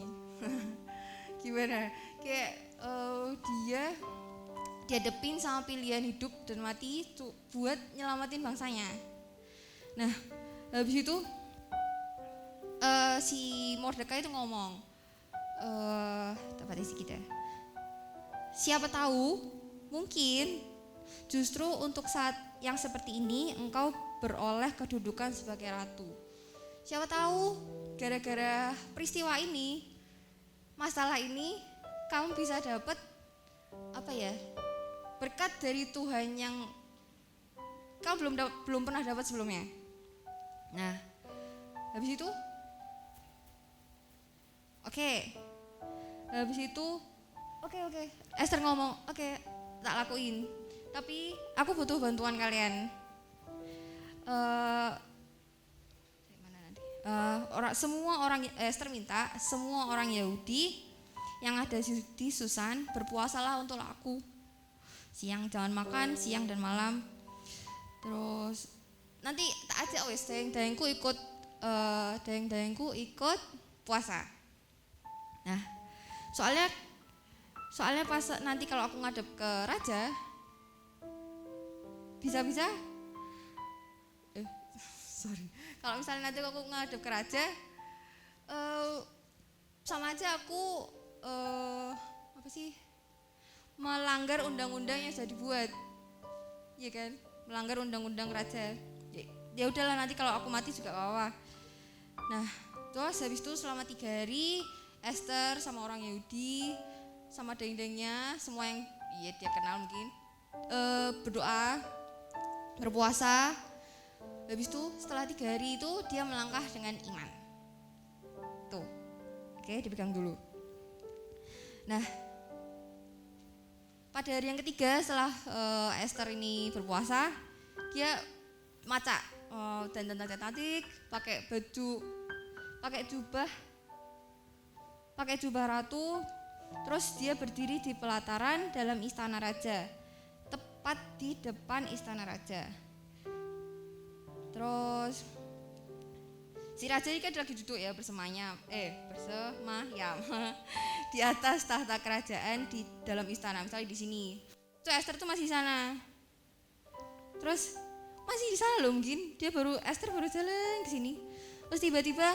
Gimana? Kayak dia dihadapin sama pilihan hidup dan mati buat nyelamatin bangsanya. Nah, habis itu si Mordekai itu ngomong, tepatnya sih kita, siapa tahu mungkin justru untuk saat yang seperti ini engkau beroleh kedudukan sebagai ratu. Siapa tahu gara-gara peristiwa ini, masalah ini, kamu bisa dapat berkat dari Tuhan yang kamu belum pernah dapat sebelumnya. Nah, habis itu Oke. Esther ngomong, oke, tak lakuin. Tapi aku butuh bantuan kalian. Esther minta semua orang Yahudi yang ada di Susan berpuasalah untuk aku. Siang jangan makan, siang dan malam. Terus nanti tak ajak dayang-dayangku ikut puasa. Nah, soalnya pas nanti kalau aku ngadep ke raja, bisa-bisa kalau misalnya nanti aku ngadep ke raja, sama aja aku melanggar undang-undang yang sudah dibuat, ya kan, melanggar undang-undang raja. Ya udahlah, nanti kalau aku mati juga apa-apa. Nah, terus habis itu selama 3 hari Esther sama orang Yahudi sama dayang-dayangnya, semua yang dia kenal mungkin, berdoa, berpuasa. Habis itu setelah 3 hari itu dia melangkah dengan iman. Tuh, oke, dipegang dulu. Nah, pada hari yang ketiga setelah Esther ini berpuasa, dia maca dan cantik, pakai jubah ratu. Terus dia berdiri di pelataran dalam istana raja, tepat di depan istana raja. Terus si raja ini kan lagi duduk ya bersemayam di atas tahta kerajaan di dalam istana. Misalnya di sini, tuh Esther tuh masih di sana. Terus masih di sana loh, mungkin Esther baru jalan ke sini. Terus tiba-tiba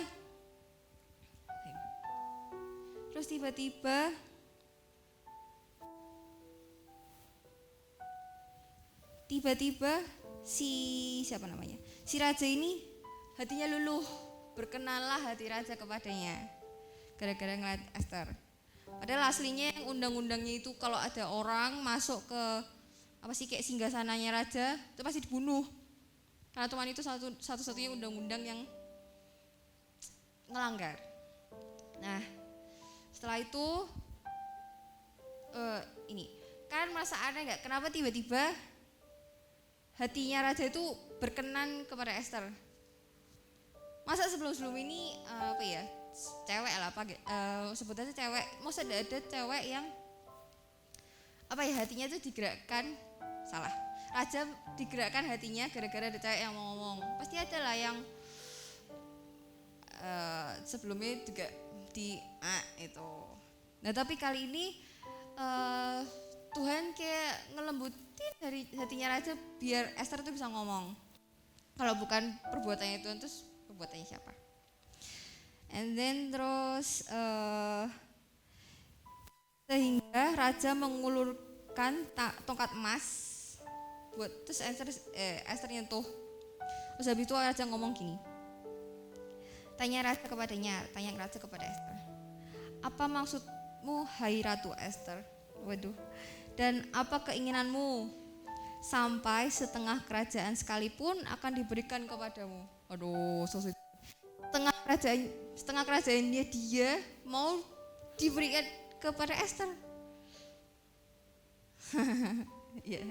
si raja ini hatinya luluh, berkenanlah hati raja kepadanya gara-gara ngeliat Esther. Padahal aslinya yang undang-undangnya itu kalau ada orang masuk ke kayak singgasananya raja itu pasti dibunuh, karena Tuhan itu satu-satunya undang-undang yang ngelanggar. Nah, setelah itu kalian merasa aneh nggak? Kenapa tiba-tiba hatinya raja itu berkenan kepada Esther? Masa sebelum ini cewek lah, sebut aja cewek. Masa ada cewek yang hatinya tuh digerakkan, salah. Raja digerakkan hatinya gara-gara ada cewek yang mau ngomong. Pasti ada lah yang sebelumnya juga itu. Nah tapi kali ini Tuhan kayak ngelembutin dari hatinya raja biar Esther tuh bisa ngomong. Kalau bukan perbuatannya Tuhan, terus perbuatannya siapa? And then terus sehingga raja mengulurkan tongkat emas buat terus Esther nyentuh. Terus habis itu raja ngomong gini. Tanya raja kepada Esther. Apa maksudmu hai Ratu Esther? Waduh. Dan apa keinginanmu? Sampai setengah kerajaan sekalipun akan diberikan kepadamu. Aduh, susah. Setengah kerajaannya dia mau diberikan kepada Esther. Ya,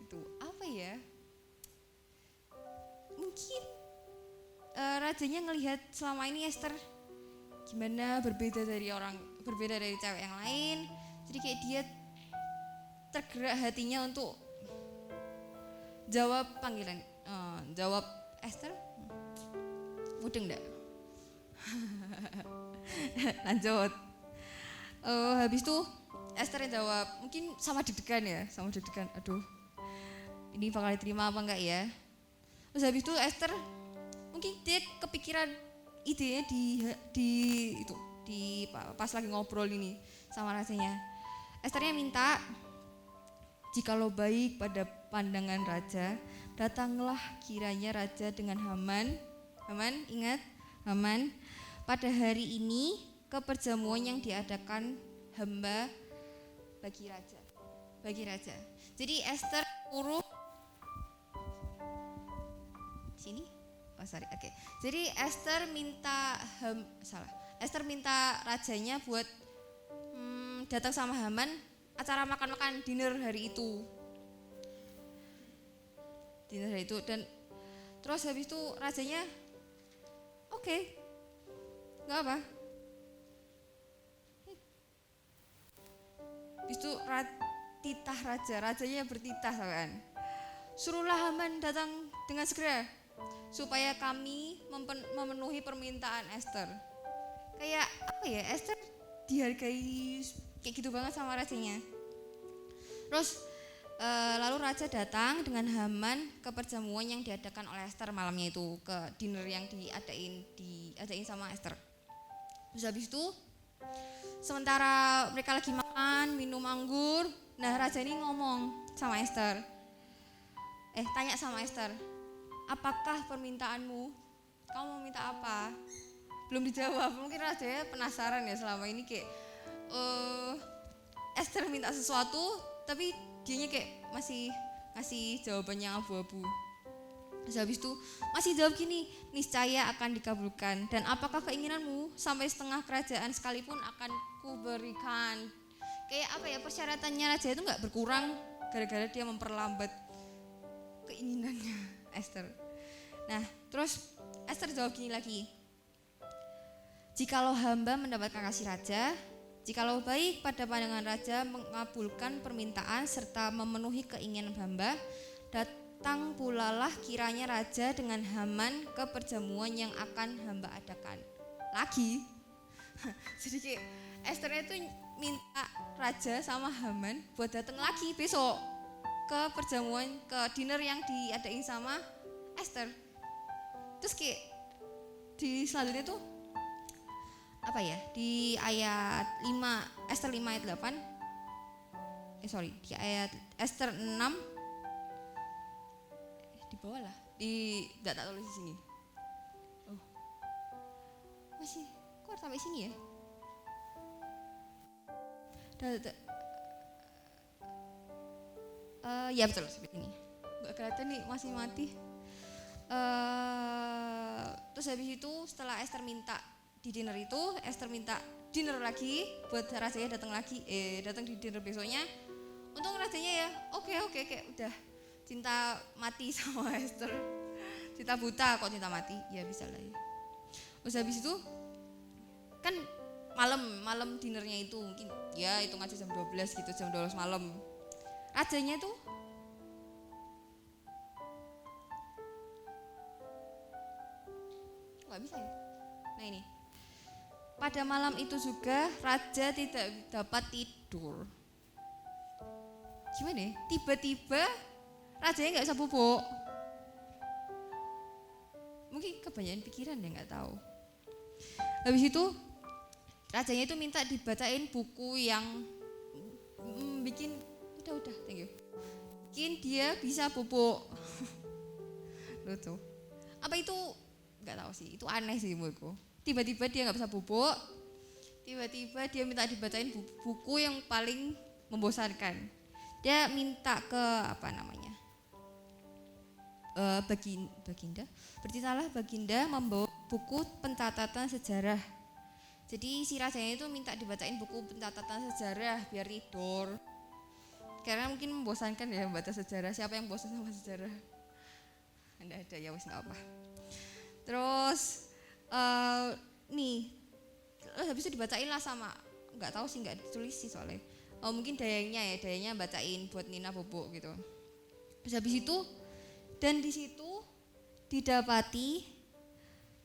gitu. Apa ya? Mungkin rajanya ngelihat selama ini Esther gimana berbeda dari cewek yang lain. Jadi kayak dia tergerak hatinya untuk jawab panggilan, jawab Esther. Mudeng enggak? Lanjut. Habis itu Esther yang jawab, mungkin sama deg-degan. Aduh, ini bakal diterima apa enggak ya? Terus habis itu Esther mungkin dia kepikiran idenya pas lagi ngobrol ini sama rajanya. Esthernya minta, jikalau baik pada pandangan raja, datanglah kiranya raja dengan Haman, ingat Haman, pada hari ini ke perjamuan yang diadakan hamba bagi raja. Jadi Esther suruh sini. Oke. Jadi Esther minta rajanya buat datang sama Haman acara makan-makan dinner hari itu. Dan terus habis itu rajanya oke. Enggak apa. Habis itu rajanya bertitah kan. Suruhlah Haman datang dengan segera supaya kami memenuhi permintaan Esther. Kayak apa ya, Esther dihargai kayak gitu banget sama rajanya. Terus lalu raja datang dengan Haman ke perjamuan yang diadakan oleh Esther malamnya itu, ke dinner yang diadain sama Esther. Terus habis itu sementara mereka lagi makan, minum anggur, nah raja ini ngomong sama Esther. Tanya sama Esther, apakah permintaanmu? Kamu mau minta apa? Belum dijawab. Mungkin rajanya penasaran ya selama ini kayak Esther minta sesuatu tapi dianya kayak masih ngasih jawabannya abu-abu. Terus habis itu masih jawab gini, niscaya akan dikabulkan. Dan apakah keinginanmu? Sampai setengah kerajaan sekalipun akan kuberikan. Kayak apa ya, persyaratannya raja itu gak berkurang gara-gara dia memperlambat keinginannya Esther. Nah terus Esther jawab gini lagi, jikalau hamba mendapatkan kasih raja, jikalau baik pada pandangan raja mengabulkan permintaan serta memenuhi keinginan hamba, datang pulalah kiranya raja dengan Haman ke perjamuan yang akan hamba adakan. Lagi jadi kayak Esthernya tuh minta raja sama Haman buat datang lagi besok ke perjamuan, ke dinner yang diadain sama Esther. Terus kayak di selanjutnya tuh apa ya, di ayat 5, Esther 5 ayat 8, di ayat Esther 6 di bawah lah, enggak tak tulis di sini. Masih kok sampai sini ya? Ya betul seperti ini. Enggak kelihatan nih, masih mati. Terus habis itu setelah Esther minta di dinner itu, Esther minta dinner lagi buat rajanya datang di dinner besoknya. Untung rajanya ya oke kayak udah cinta mati sama Esther. Cinta buta kok cinta mati, ya bisa lah ya. Terus habis itu kan malam dinernya itu mungkin ya hitung aja jam 12 gitu, jam 12 malam. Rajanya tuh nggak bisa ya. Nah ini, pada malam itu juga raja tidak dapat tidur. Gimana ya? Tiba-tiba rajanya nggak bisa bubuk. Mungkin kebanyakan pikiran ya, nggak tahu. Habis itu rajanya itu minta dibacain buku yang bikin udah thank you. Bikin dia bisa bubuk. Lucu. Apa itu? Nggak tahu sih. Itu aneh sih menurutku. Tiba-tiba dia nggak bisa bubuk. Tiba-tiba dia minta dibacain buku yang paling membosankan. Dia minta ke apa namanya? Baginda. Beritalah Baginda membawa buku pencatatan sejarah. Jadi si rajanya itu minta dibacain buku pencatatan sejarah biar tidur. Karena mungkin membosankan ya membaca sejarah. Siapa yang bosan sama sejarah? Nggak ada ya, wis nggak apa. Terus habis itu dibacain lah sama, nggak tahu sih, nggak ditulis sih soalnya. Mungkin dayangnya bacain buat Nina bubuk gitu. Terus habis itu dan di situ didapati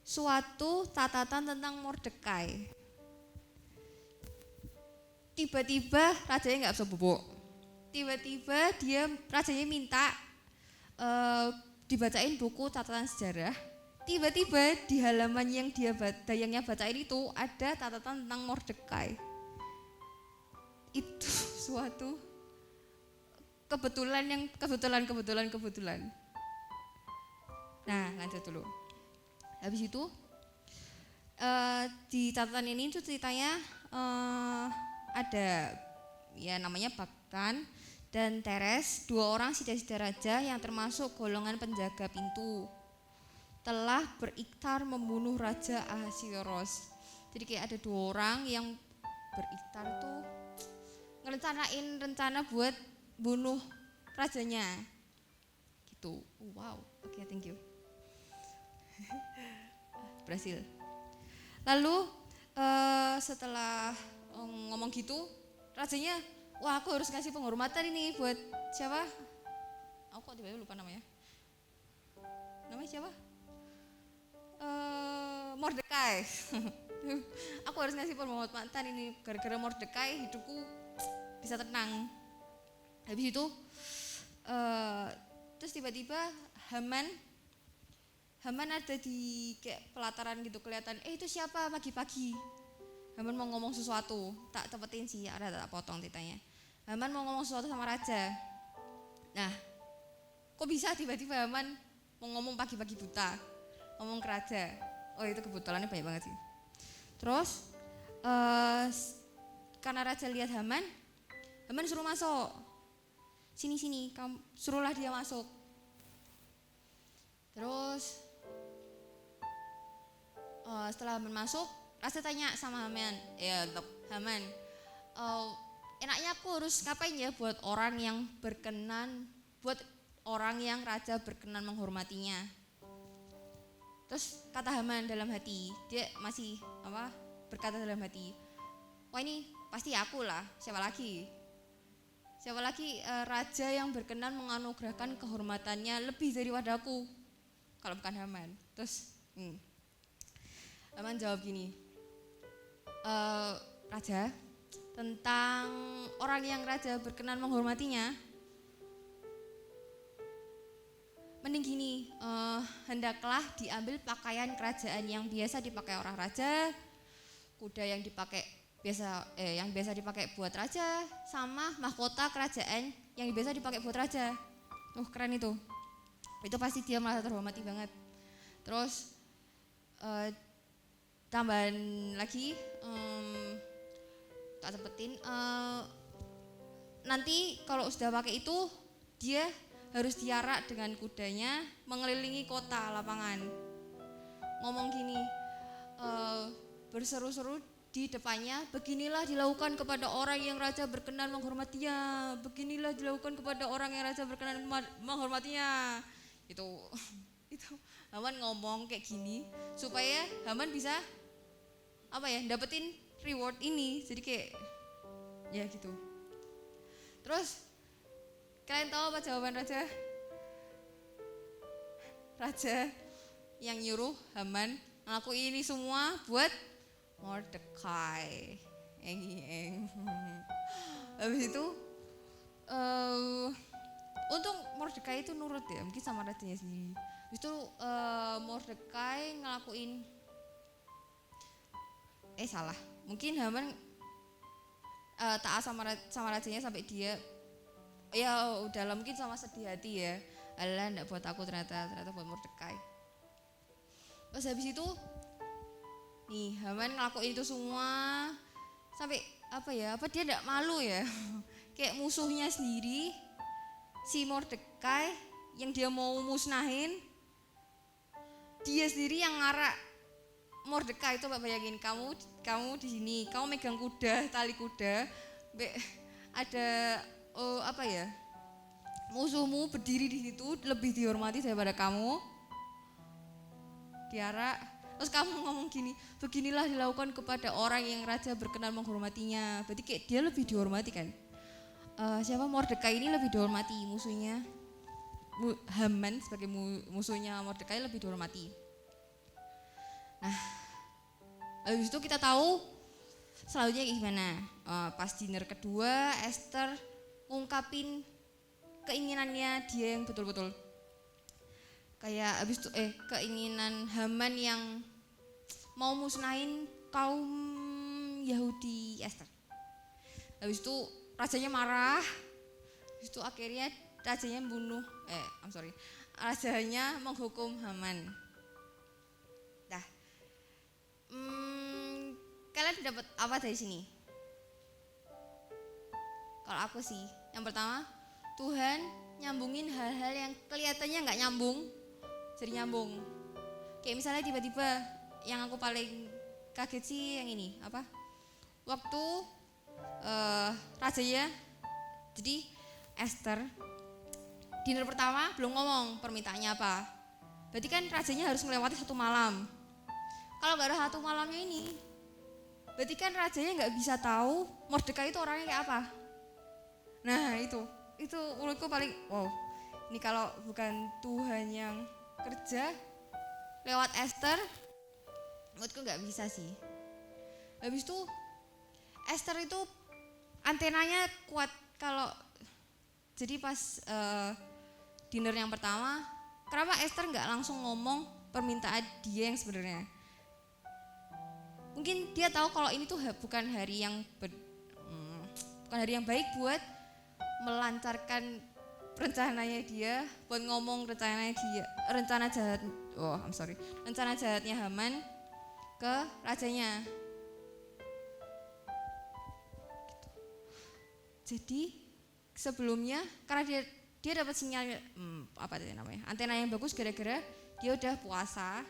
suatu catatan tentang Mordekai. Tiba-tiba rajanya nggak bisa bubuk. Tiba-tiba rajanya minta dibacain buku catatan sejarah. Tiba-tiba di halaman yang dayangnya bacain itu ada catatan tentang Mordekai. Itu suatu kebetulan. Nah, lanjut dulu. Habis itu di catatan ini tuh ceritanya ada ya namanya Bagtan dan Teres, 2 orang sida-sida raja yang termasuk golongan penjaga pintu, telah beriktar membunuh Raja Ahasuerus. Jadi kayak ada 2 orang yang beriktar tuh ngerencanain rencana buat bunuh rajanya. Gitu. Wow. Oke, thank you. Berhasil. Lalu setelah ngomong gitu, rajanya, wah aku harus ngasih penghormatan ini buat siapa? Aku kok tiba-tiba lupa namanya. Namanya siapa? Mordekai. Aku harus ngasih penghormatan ini gara-gara Mordekai hidupku bisa tenang. Habis itu terus tiba-tiba Haman ada di kayak pelataran gitu, kelihatan itu siapa pagi-pagi. Haman mau ngomong sesuatu, tak tepetin sih, ada tak potong ceritanya. Haman mau ngomong sesuatu sama raja. Nah, kok bisa tiba-tiba Haman mau ngomong pagi-pagi buta, ngomong ke raja. Oh itu kebetulannya banyak banget sih. Terus karena raja lihat Haman suruh masuk. Sini, kamu suruhlah dia masuk. Terus setelah Haman masuk, raja tanya sama Haman, Haman, enaknya aku harus ngapain ya buat orang yang raja berkenan menghormatinya. Terus kata Haman dalam hati, dia masih berkata dalam hati, wah ini pasti aku lah, siapa lagi raja yang berkenan menganugerahkan kehormatannya lebih daripada aku kalau bukan Haman. Terus Haman jawab gini, raja, tentang orang yang raja berkenan menghormatinya, mending gini, hendaklah diambil pakaian kerajaan yang biasa dipakai orang raja, kuda yang biasa dipakai buat raja, sama mahkota kerajaan yang biasa dipakai buat raja. Keren itu pasti dia merasa terhormati banget. Terus tambahan lagi, tak sebutin, nanti kalau sudah pakai itu dia harus diarak dengan kudanya mengelilingi kota lapangan. Ngomong gini, berseru-seru di depannya, beginilah dilakukan kepada orang yang raja berkenan menghormatinya. Beginilah dilakukan kepada orang yang raja berkenan menghormatinya. Itu Haman ngomong kayak gini supaya Haman bisa dapetin reward ini. Jadi kayak ya gitu. Terus kalian tahu apa jawaban raja? Raja yang nyuruh Haman ngelakuin ini semua buat Mordekai. Habis itu untung Mordekai itu nurut ya, mungkin sama rajanya sendiri. Habis itu Mordekai ngelakuin salah. Mungkin Haman taat sama rajanya sampai dia ya udahlah, mungkin sama sedih hati ya. Alah, enggak buat aku, ternyata buat Mordekai. Pas habis itu nih Haman ngelakuin itu semua sampai apa dia enggak malu ya. Kayak musuhnya sendiri si Mordekai yang dia mau musnahin, dia sendiri yang ngarak Mordekai. Coba bayangin kamu di sini, kamu megang kuda, tali kuda, ada musuhmu berdiri di situ lebih dihormati daripada kamu, diarak. Terus kamu ngomong gini, beginilah dilakukan kepada orang yang raja berkenan menghormatinya. Berarti kayak dia lebih dihormati kan? Siapa Mordekai ini lebih dihormati, musuhnya Haman sebagai musuhnya Mordekai lebih dihormati. Nah, habis itu kita tahu selanjutnya gimana. Pas dinner kedua, Esther ngungkapin keinginannya dia yang betul-betul kayak habis itu keinginan Haman yang mau musnahin kaum Yahudi Esther. Habis itu rajanya marah. Habis itu akhirnya rajanya rajanya menghukum Haman. Dah. Kalian dapat apa dari sini? Kalau aku sih, yang pertama, Tuhan nyambungin hal-hal yang kelihatannya nggak nyambung, jadi nyambung. Kayak misalnya tiba-tiba yang aku paling kaget sih yang ini, waktu rajanya, jadi Esther dinner pertama belum ngomong permintaannya apa. Berarti kan rajanya harus melewati 1 malam. Kalau nggak ada 1 malamnya ini, berarti kan rajanya nggak bisa tahu Mordekai itu orangnya kayak apa. Nah itu menurutku paling wow. Ini kalau bukan Tuhan yang kerja lewat Esther, menurutku nggak bisa sih. Habis itu Esther itu antenanya kuat. Kalau jadi pas dinner yang pertama, kenapa Esther nggak langsung ngomong permintaan dia yang sebenarnya? Mungkin dia tahu kalau ini tuh bukan hari yang baik buat melancarkan rencananya dia, buat ngomong rencana jahatnya Haman ke rajanya. Jadi sebelumnya karena dia dapat sinyal antena yang bagus gara-gara dia udah puasa,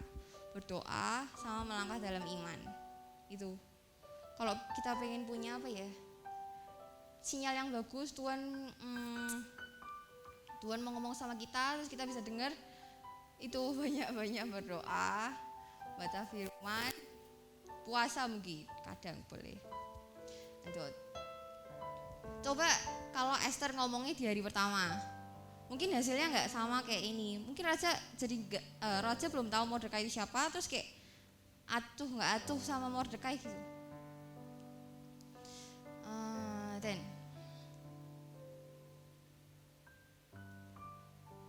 berdoa sama melangkah dalam iman. Itu kalau kita pengen punya sinyal yang bagus, Tuhan mau ngomong sama kita terus kita bisa dengar, itu banyak-banyak berdoa, baca firman, puasa mungkin kadang boleh. Lanjut. Coba kalau Esther ngomongnya di hari pertama, mungkin hasilnya nggak sama kayak ini. Mungkin raja belum tahu Mordekai itu siapa, terus kayak nggak atuh sama Mordekai gitu.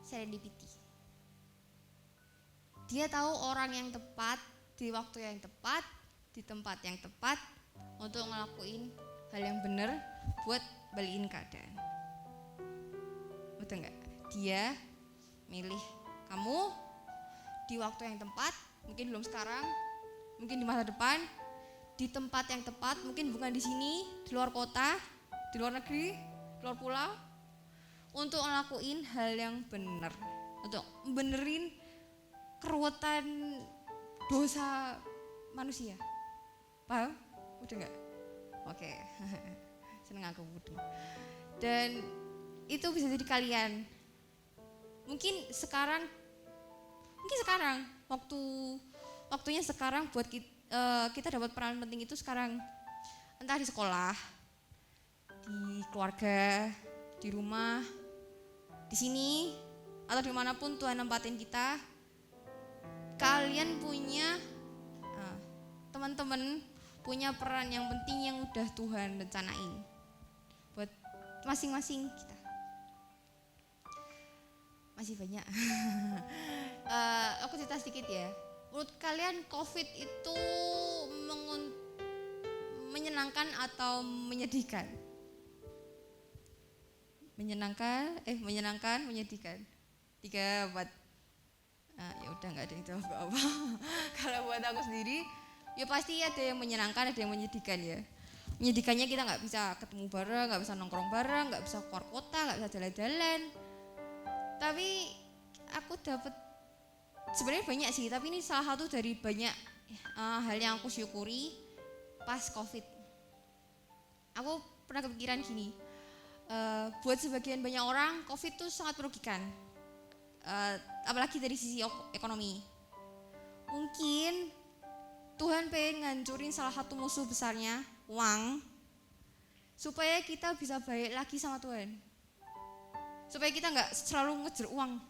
Serendipity. Dia tahu orang yang tepat di waktu yang tepat, di tempat yang tepat untuk ngelakuin hal yang benar buat balikin keadaan. Betul nggak? Dia milih kamu di waktu yang tepat, mungkin belum sekarang, mungkin di masa depan, di tempat yang tepat, mungkin bukan di sini, di luar kota, di luar negeri, di luar pulau, untuk ngelakuin hal yang benar, untuk benerin keruwetan dosa manusia. Paham? Udah nggak? Oke. Seneng aku bodoh. Dan itu bisa jadi kalian. Mungkin sekarang waktunya sekarang buat kita dapat peran penting itu sekarang. entah di sekolah, di keluarga, di rumah, di sini, atau dimanapun Tuhan nempatin kita, kalian punya teman-teman punya peran yang penting yang udah Tuhan rencanain buat masing-masing kita. Masih banyak. Aku cerita sedikit ya. Menurut kalian COVID itu menyenangkan atau menyedihkan? Menyenangkan, menyedihkan. 3, 4. Ya udah nggak ada itu apa-apa. Kalau buat aku sendiri, ya pasti ada yang menyenangkan, ada yang menyedihkan ya. Menyedihkannya kita nggak bisa ketemu bareng, nggak bisa nongkrong bareng, nggak bisa keluar kota, nggak bisa jalan-jalan. Tapi aku dapat sebenarnya banyak sih, tapi ini salah satu dari banyak hal yang aku syukuri pas COVID. Aku pernah kepikiran gini, buat sebagian banyak orang COVID itu sangat merugikan, apalagi dari sisi ekonomi. Mungkin Tuhan pengen ngancurin salah satu musuh besarnya, uang, supaya kita bisa baik lagi sama Tuhan, supaya kita nggak selalu ngejar uang.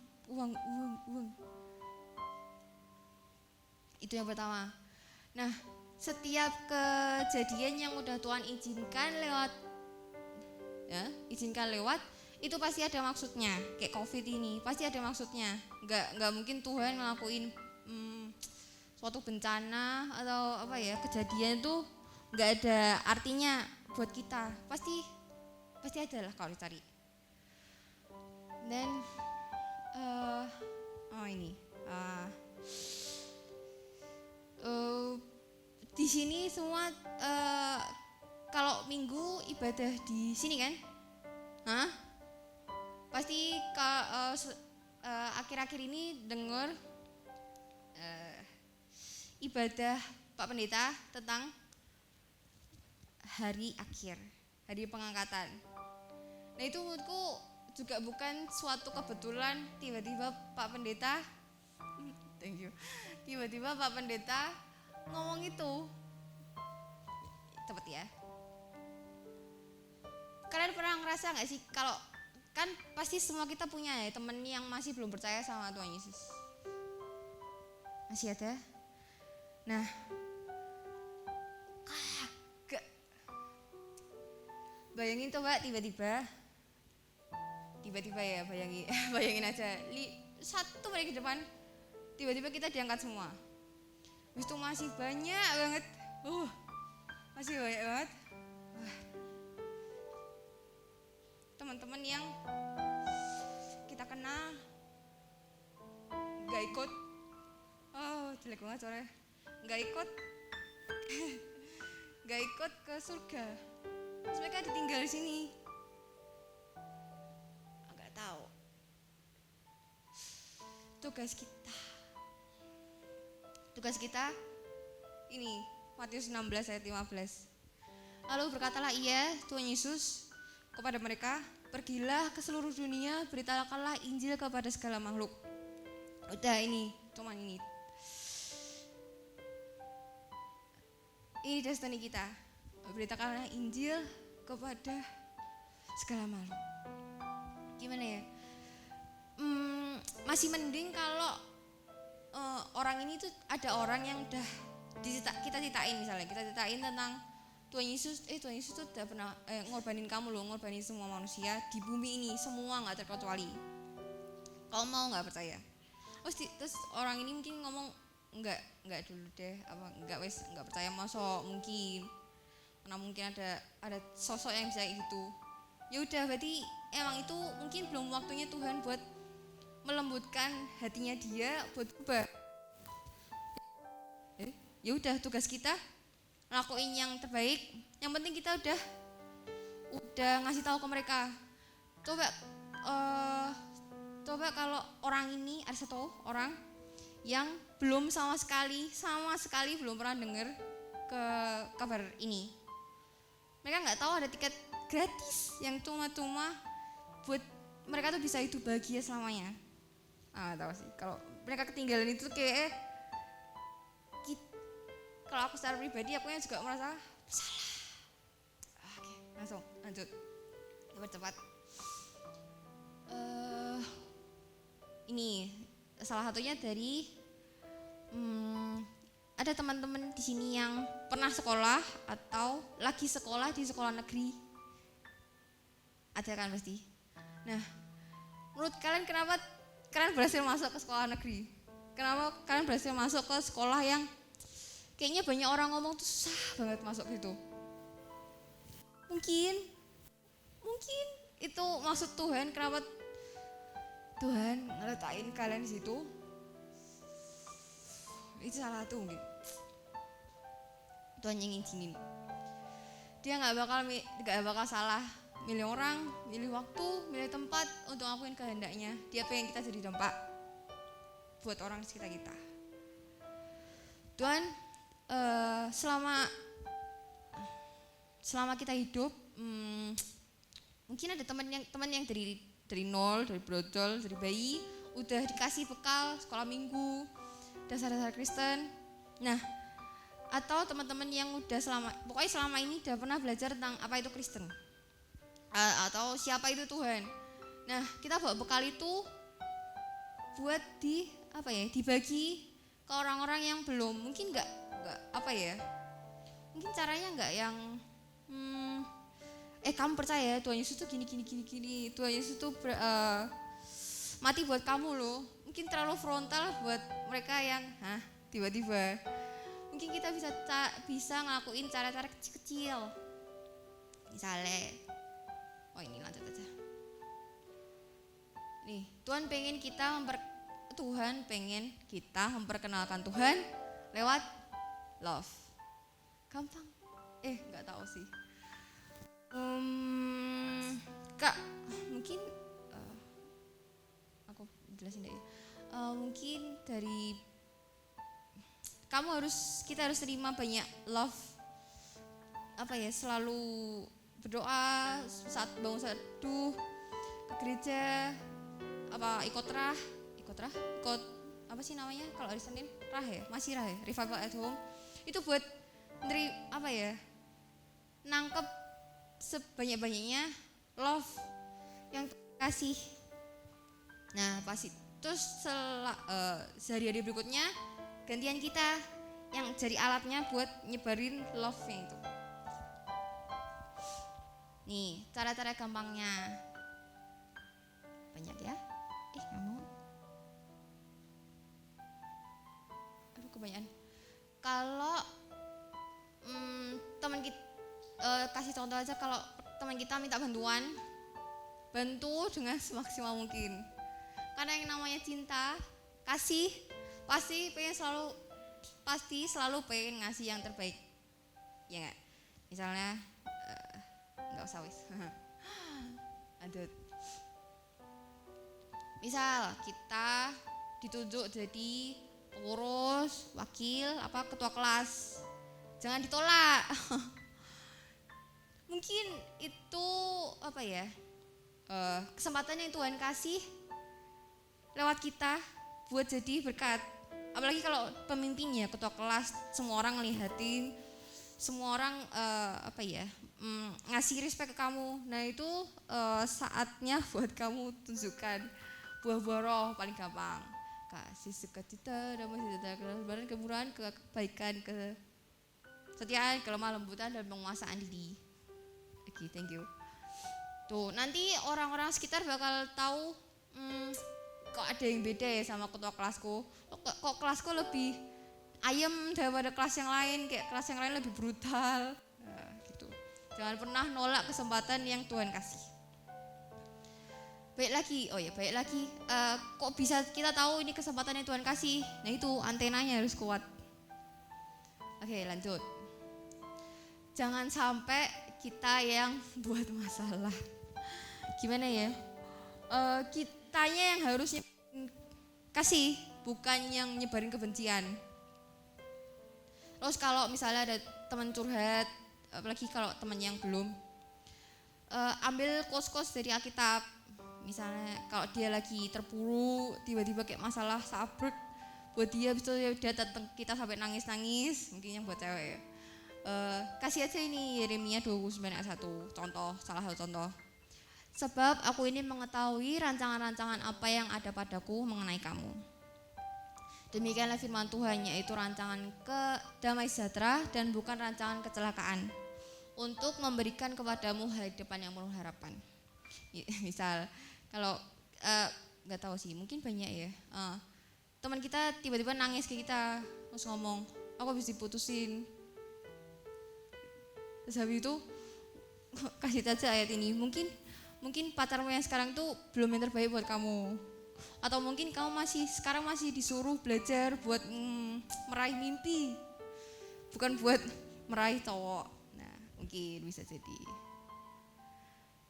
Itu yang pertama. Nah, setiap kejadian yang udah Tuhan izinkan lewat, itu pasti ada maksudnya. Kayak COVID ini pasti ada maksudnya. Nggak mungkin Tuhan ngelakuin suatu bencana atau kejadian itu nggak ada artinya buat kita. Pasti ada lah kalau dicari. Dan di sini semua kalau minggu ibadah di sini kan? Pasti akhir-akhir ini dengar ibadah Pak Pendeta tentang hari akhir, hari pengangkatan. Nah itu menurutku juga bukan suatu kebetulan tiba-tiba Pak Pendeta tiba-tiba Pak Pendeta ngomong itu. Tepat ya. Kalian pernah ngerasa gak sih kalau kan pasti semua kita punya ya temen yang masih belum percaya sama Tuhan Yesus. Masih ada? Nah, bayangin coba tiba-tiba ya, bayangin aja. Satu menit ke depan tiba-tiba kita diangkat semua. Habis itu masih banyak banget. Teman-teman yang kita kenal gak ikut. Jelek banget suaranya. Gak ikut ke surga. Terus mereka ditinggal di sini. Agak tahu. Tugas kita ini Matius 16 ayat 15. Lalu berkatalah ia, Tuhan Yesus, kepada mereka, pergilah ke seluruh dunia, beritakanlah Injil kepada segala makhluk. Udah cuman ini. Ini destiny kita. Beritakanlah Injil kepada segala makhluk. Gimana ya? Masih mending kalau orang ini tuh ada orang yang udah kita ceritain, misalnya kita ceritain tentang Tuhan Yesus tuh udah pernah ngorbanin kamu loh, ngorbanin semua manusia di bumi ini, semua nggak terkecuali. Kamu mau nggak percaya? Terus orang ini mungkin ngomong enggak dulu deh, nggak percaya, masa mungkin karena mungkin ada sosok yang bisa gitu. Ya udah, berarti emang itu mungkin belum waktunya Tuhan buat melembutkan hatinya dia buat berubah. Ya udah, tugas kita ngelakuin yang terbaik. Yang penting kita udah ngasih tahu ke mereka. Coba kalau orang ini ada satu orang yang belum sama sekali belum pernah dengar ke kabar ini. Mereka nggak tahu ada tiket gratis yang cuma-cuma buat mereka tuh bisa hidup bahagia selamanya. Tahu sih, kalau mereka ketinggalan itu kayak kalau aku secara pribadi aku juga merasa bersalah. langsung lanjut. Cepat-cepat. Ini salah satunya dari ada teman-teman di sini yang pernah sekolah atau lagi sekolah di sekolah negeri. Ada kan pasti. Nah, menurut kalian kenapa kalian berhasil masuk ke sekolah negeri? Kenapa kalian berhasil masuk ke sekolah yang kayaknya banyak orang ngomong tuh susah banget masuk gitu? Mungkin itu maksud Tuhan, kenapa Tuhan ngeletakin kalian di situ? Itu salah satu mungkin. Tuhan yang ngizinin. Dia nggak bakal salah milih orang, milih waktu, milih tempat untuk ngelakuin kehendaknya. Dia pengen kita jadi dampak buat orang di sekitar kita. Tuhan, selama kita hidup, mungkin ada teman yang dari nol, dari brojol, dari bayi, udah dikasih bekal sekolah minggu, dasar-dasar Kristen. Nah, atau teman-teman yang udah selama ini udah pernah belajar tentang apa itu Kristen, atau siapa itu Tuhan. Nah, kita bawa bekal itu buat dibagi ke orang-orang yang belum, mungkin nggak mungkin caranya nggak yang kamu percaya Tuhan Yesus tuh gini, Tuhan Yesus tuh mati buat kamu loh. Mungkin terlalu frontal buat mereka yang tiba-tiba. Mungkin kita bisa ngelakuin cara-cara kecil-kecil. Misalnya, ini lanjut aja. Nih, Tuhan pengen kita memperkenalkan Tuhan lewat love. Gampang? Nggak tahu sih. Kak, mungkin aku jelasin deh. Mungkin dari kita harus terima banyak love. Selalu berdoa saat bangun seduh, ke gereja, ikut apa sih namanya kalau hari Senin? Masih revival at home. Itu buat nangkep sebanyak-banyaknya love yang kasih. Nah, pasti terus sehari-hari berikutnya gantian kita yang jadi alatnya buat nyebarin love-nya itu. Nih, cara-cara gampangnya banyak ya. Nggak mau. Aduh, kebanyakan. Kalau teman kita kasih contoh aja, kalau teman kita minta bantu dengan semaksimal mungkin. Karena yang namanya cinta, kasih pasti selalu pengen ngasih yang terbaik. Ya enggak? Misalnya enggak usah wis. Lanjut. Misal kita ditunjuk jadi pengurus, wakil, ketua kelas. Jangan ditolak. Mungkin itu kesempatan yang Tuhan kasih lewat kita buat jadi berkat. Apalagi kalau pemimpinnya ketua kelas, semua orang ngelihatin, semua orang ngasih respect ke kamu. Nah, itu saatnya buat kamu tunjukkan buah-buah roh paling gampang. Kasih, sukacita, damai sejahtera, kesabaran, kemurahan, kebaikan, kesetiaan, kelemah lembutan, dan penguasaan diri. Oke, thank you. Tuh, nanti orang-orang sekitar bakal tahu kok ada yang beda ya sama ketua kelasku. Kok kelasku lebih ayem daripada kelas yang lain, kayak kelas yang lain lebih brutal. Nah, gitu. Jangan pernah nolak kesempatan yang Tuhan kasih. Baik lagi. Kok bisa kita tahu ini kesempatan yang Tuhan kasih? Nah, itu antenanya harus kuat. Oke, lanjut. Jangan sampai kita yang buat masalah. Gimana ya? Kitanya yang harusnya kasih, bukan yang nyebarin kebencian. Terus kalau misalnya ada teman curhat, apalagi kalau teman yang belum, ambil quotes dari Alkitab. Misalnya kalau dia lagi terpuruk, tiba-tiba kayak masalah sabrek, buat dia bisa dia datang kita sampai nangis-nangis, mungkin yang buat cewek ya. Kasih aja ini Yeremia 29 ayat 1, contoh, salah satu contoh. Sebab aku ini mengetahui rancangan-rancangan apa yang ada padaku mengenai kamu. Demikianlah firman Tuhan, yaitu rancangan damai sejahtera dan bukan rancangan kecelakaan, untuk memberikan kepadamu hari depan yang penuh harapan. Misal, kalau nggak tahu sih, mungkin banyak ya. Teman kita tiba-tiba nangis ke kita, terus ngomong, aku habis diputusin. Terus habis itu kasih aja ayat ini. Mungkin pacarmu yang sekarang tuh belum yang terbaik buat kamu. Atau mungkin kamu sekarang masih disuruh belajar buat meraih mimpi, bukan buat meraih cowok. Nah, mungkin bisa jadi.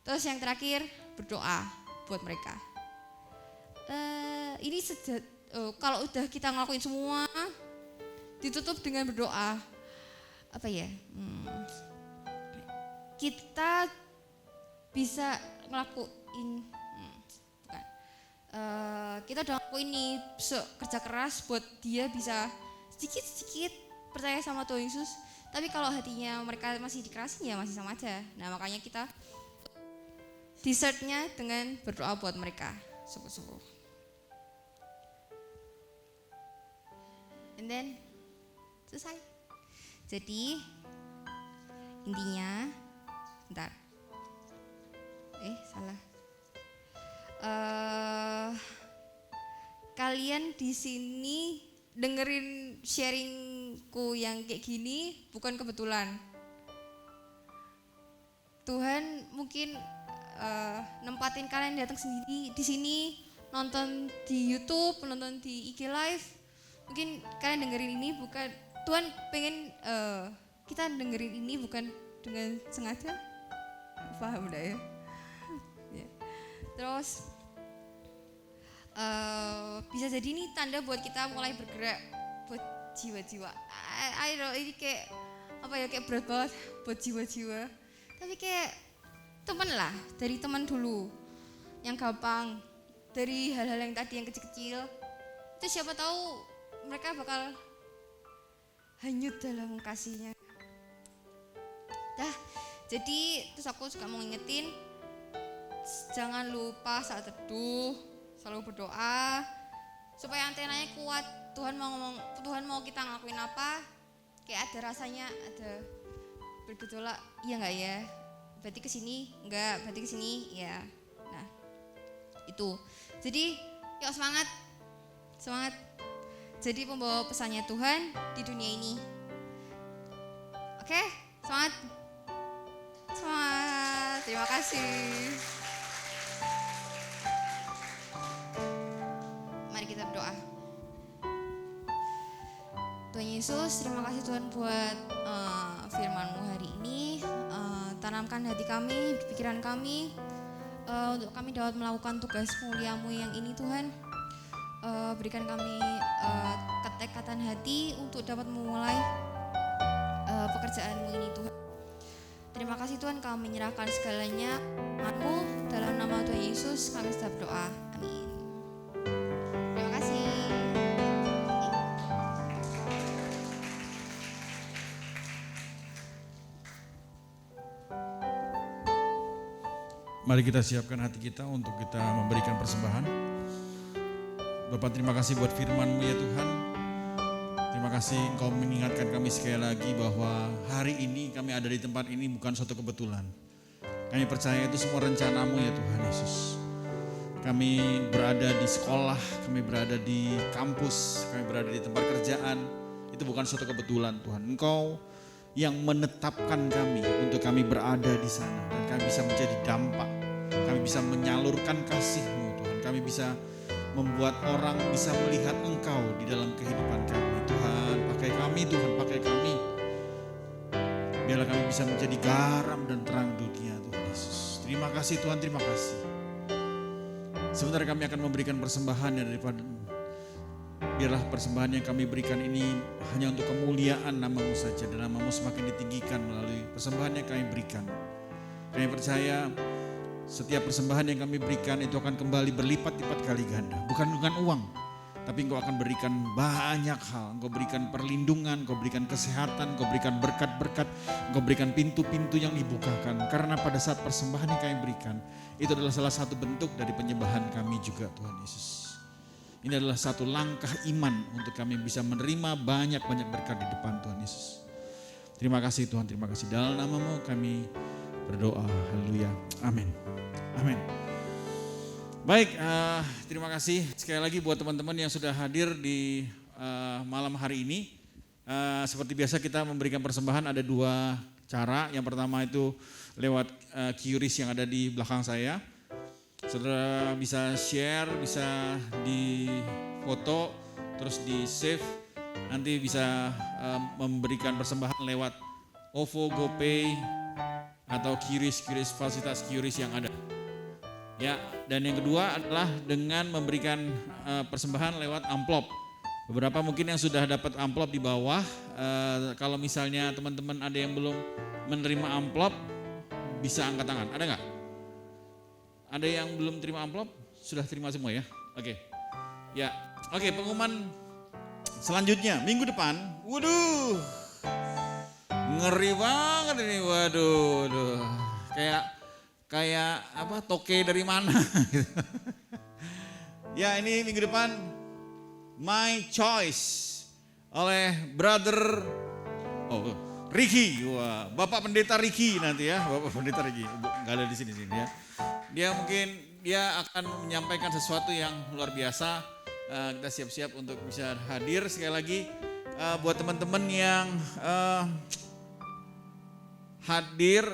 Terus yang terakhir, berdoa buat mereka. Ini kalau udah kita ngelakuin semua, ditutup dengan berdoa. Apa ya? Kita bisa ngelakuin, bukan. Kita udah ngelakuin ini kerja keras buat dia bisa sedikit-sedikit percaya sama Tuhan Yesus. Tapi kalau hatinya mereka masih dikerasin ya masih sama aja. Nah makanya kita dessertnya dengan berdoa buat mereka sungguh-sungguh. And then selesai. Jadi intinya, bentar. Salah. Kalian di sini dengerin sharingku yang kayak gini bukan kebetulan. Tuhan mungkin nempatin kalian datang sendiri di sini, nonton di YouTube, nonton di IG Live. Mungkin kalian dengerin ini bukan Tuhan pengen kita dengerin ini bukan dengan sengaja. Paham enggak ya? Terus bisa jadi ini tanda buat kita mulai bergerak buat jiwa-jiwa. I know ini kayak apa ya, kayak berat banget buat jiwa-jiwa. Tapi kayak teman lah, dari teman dulu yang gampang, dari hal-hal yang tadi yang kecil-kecil. Itu siapa tahu mereka bakal hanyut dalam kasihnya. Jadi terus aku juga mau ngingetin, jangan lupa saat teduh selalu berdoa supaya antenanya kuat. Tuhan mau kita ngelakuin apa, kayak ada rasanya, ada bergejolak, iya nggak ya? Berarti kesini enggak, berarti kesini ya. Nah itu. Jadi yuk semangat. Jadi pembawa pesannya Tuhan di dunia ini. Oke, semangat. Terima kasih. Mari kita berdoa. Tuhan Yesus, terima kasih Tuhan buat firman-Mu hari ini. Tanamkan hati kami, pikiran kami, untuk kami dapat melakukan tugas mulia-Mu yang ini Tuhan. Berikan kami ketekatan hati untuk dapat memulai pekerjaan-Mu ini Tuhan. Terima kasih Tuhan, kami menyerahkan segalanya Mu dalam nama Tuhan Yesus kami sudah berdoa. Amin. Terima kasih. Mari kita siapkan hati kita untuk kita memberikan persembahan. Bapak, terima kasih buat firman-Mu ya Tuhan. Terima kasih Engkau mengingatkan kami sekali lagi bahwa hari ini kami ada di tempat ini bukan suatu kebetulan. Kami percaya itu semua rencana-Mu ya Tuhan Yesus. Kami berada di sekolah, kami berada di kampus, kami berada di tempat kerjaan. Itu bukan suatu kebetulan Tuhan. Engkau yang menetapkan kami untuk kami berada di sana. Dan kami bisa menjadi dampak. Kami bisa menyalurkan kasih-Mu Tuhan. Kami bisa membuat orang bisa melihat Engkau di dalam kehidupan kami. Tuhan, pakai kami Tuhan, pakai kami. Biarlah kami bisa menjadi garam dan terang dunia Tuhan Yesus. Terima kasih Tuhan, terima kasih. Sebentar kami akan memberikan persembahan daripada biarlah persembahan yang kami berikan ini hanya untuk kemuliaan nama-Mu saja dan nama-Mu semakin ditinggikan melalui persembahan yang kami berikan. Kami percaya setiap persembahan yang kami berikan itu akan kembali berlipat-lipat kali ganda. Bukan dengan uang, tapi Engkau akan berikan banyak hal. Engkau berikan perlindungan, Engkau berikan kesehatan, Engkau berikan berkat-berkat, Engkau berikan pintu-pintu yang dibukakan. Karena pada saat persembahan yang kami berikan, itu adalah salah satu bentuk dari penyembahan kami juga Tuhan Yesus. Ini adalah satu langkah iman untuk kami bisa menerima banyak-banyak berkat di depan Tuhan Yesus. Terima kasih Tuhan, terima kasih. Dalam nama-Mu kami berdoa, haleluya, amin, amin. Baik, terima kasih sekali lagi buat teman-teman yang sudah hadir di malam hari ini. Seperti biasa kita memberikan persembahan ada 2 cara. Yang pertama itu lewat QRIS yang ada di belakang saya. Saudara bisa share, bisa di foto, terus di save. Nanti bisa memberikan persembahan lewat OVO, GoPay, atau QRIS fasilitas QRIS yang ada. Ya, dan yang kedua adalah dengan memberikan persembahan lewat amplop. Beberapa mungkin yang sudah dapat amplop di bawah. Kalau misalnya teman-teman ada yang belum menerima amplop, bisa angkat tangan. Ada nggak? Ada yang belum terima amplop? Sudah terima semua ya? Oke. Ya, oke, pengumuman selanjutnya minggu depan. Waduh, ngeri banget ini. Waduh. Kayak apa? Toke dari mana? Ya, ini minggu depan My Choice oleh Brother Ricky. Wah, Bapak Pendeta Ricky nanti ya, Bapak Pendeta Ricky. Enggak ada di sini ya. Dia akan menyampaikan sesuatu yang luar biasa. Kita siap-siap untuk bisa hadir sekali lagi. Buat teman-teman yang hadir,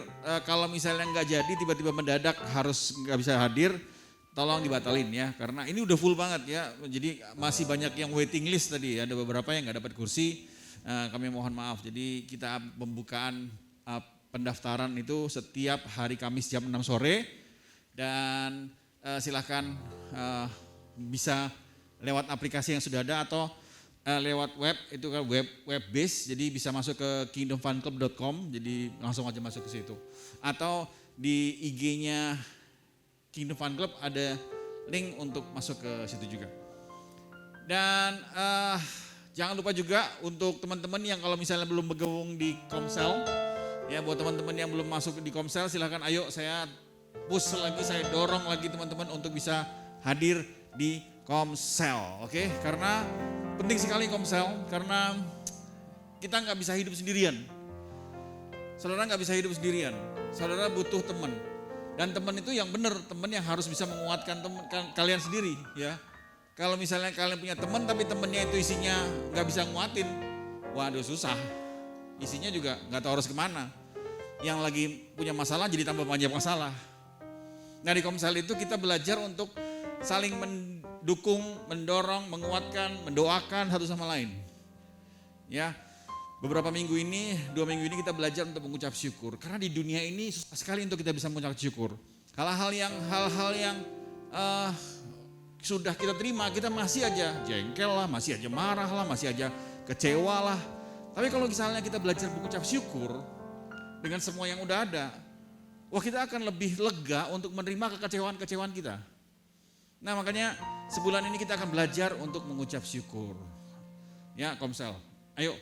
kalau misalnya nggak jadi tiba-tiba mendadak harus nggak bisa hadir, tolong dibatalin ya, karena ini udah full banget ya. Jadi masih banyak yang waiting list tadi, ada beberapa yang nggak dapat kursi. Kami mohon maaf. Jadi kita pembukaan pendaftaran itu setiap hari Kamis jam 6 sore. Dan silakan bisa lewat aplikasi yang sudah ada atau lewat web, itu kan web base, jadi bisa masuk ke kingdomfunclub.com, jadi langsung aja masuk ke situ. Atau di IG-nya Kingdom Fun Club ada link untuk masuk ke situ juga. Dan jangan lupa juga untuk teman-teman yang kalau misalnya belum bergabung di Komsel, ya buat teman-teman yang belum masuk di Komsel, silakan ayo saya push lagi, saya dorong lagi teman-teman untuk bisa hadir di Komsel, oke? Karena penting sekali Komsel, karena kita nggak bisa hidup sendirian. Saudara nggak bisa hidup sendirian, saudara butuh teman. Dan teman itu yang benar, teman yang harus bisa menguatkan kalian sendiri, ya. Kalau misalnya kalian punya teman tapi temannya itu isinya nggak bisa nguatin, waduh susah. Isinya juga nggak tahu harus kemana. Yang lagi punya masalah jadi tambah banyak masalah. Nah di Komsel itu kita belajar untuk saling mendukung, mendorong, menguatkan, mendoakan satu sama lain. Ya, beberapa minggu ini, 2 minggu ini kita belajar untuk mengucap syukur. Karena di dunia ini susah sekali untuk kita bisa mengucap syukur. Hal-hal yang sudah kita terima, kita masih aja jengkel lah, masih aja marah lah, masih aja kecewa lah. Tapi kalau misalnya kita belajar mengucap syukur dengan semua yang udah ada, wah kita akan lebih lega untuk menerima kekecewaan-kekecewaan kita. Nah makanya sebulan ini kita akan belajar untuk mengucap syukur. Ya Komsel, ayo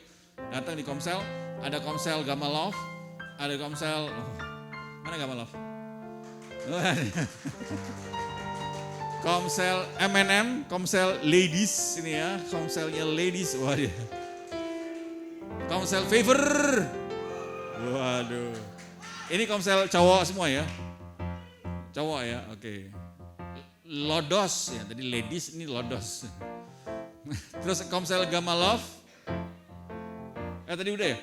datang di Komsel. Ada Komsel Gamma Love, ada Komsel, mana Gamma Love? Komsel M&M, Komsel Ladies ini ya, Komselnya Ladies, waduh. Komsel Favor, waduh. Ini Komsel cowok semua ya, cowok ya, oke. Lodos ya, tadi ladies ini Lodos. Terus Komsel Gamma Love, tadi udah ya.